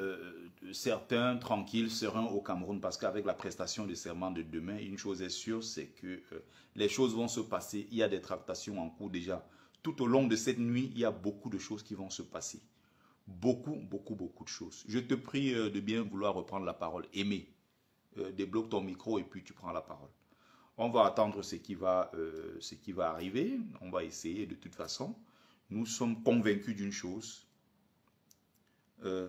certain, tranquille, serein au Cameroun, parce qu'avec la prestation de serment de demain, une chose est sûre, c'est que les choses vont se passer. Il y a des tractations en cours déjà. Tout au long de cette nuit, il y a beaucoup de choses qui vont se passer. Beaucoup de choses. Je te prie de bien vouloir reprendre la parole. Aimé, débloque ton micro et puis tu prends la parole. On va attendre ce qui va arriver. On va essayer de toute façon. Nous sommes convaincus d'une chose.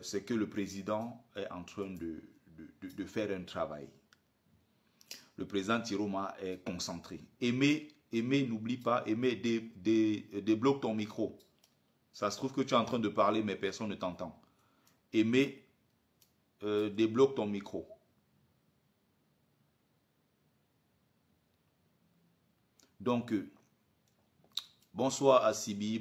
C'est que le président est en train de faire un travail. Le président Chiroma est concentré. Aimé, n'oublie pas, Aimé, débloque ton micro. Ça se trouve que tu es en train de parler, mais personne ne t'entend. Aimé, débloque ton micro. Donc, bonsoir à Sibi,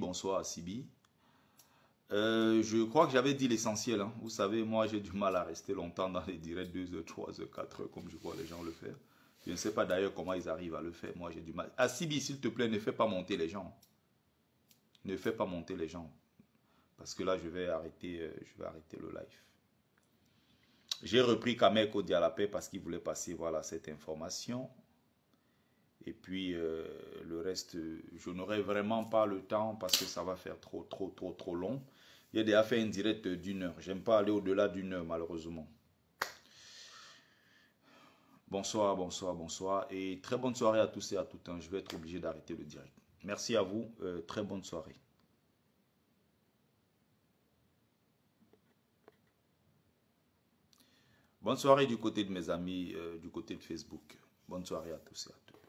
Je crois que j'avais dit l'essentiel. Hein. Vous savez, moi, j'ai du mal à rester longtemps dans les directs 2 heures, 3 heures, 4 heures, comme je vois les gens le faire. Je ne sais pas d'ailleurs comment ils arrivent à le faire. Moi, j'ai du mal. Ah, Sibi, s'il te plaît, ne fais pas monter les gens. Ne fais pas monter les gens. Parce que là, je vais arrêter le live. J'ai repris Kameko Dialapé parce qu'il voulait passer, voilà, cette information. Et puis, le reste, je n'aurai vraiment pas le temps parce que ça va faire trop long. J'ai déjà fait une direct d'1 heure. J'aime pas aller au-delà d'1 heure, malheureusement. Bonsoir, bonsoir, bonsoir. Et très bonne soirée à tous et à toutes. Je vais être obligé d'arrêter le direct. Merci à vous. Très bonne soirée. Bonne soirée du côté de mes amis, du côté de Facebook. Bonne soirée à tous et à toutes.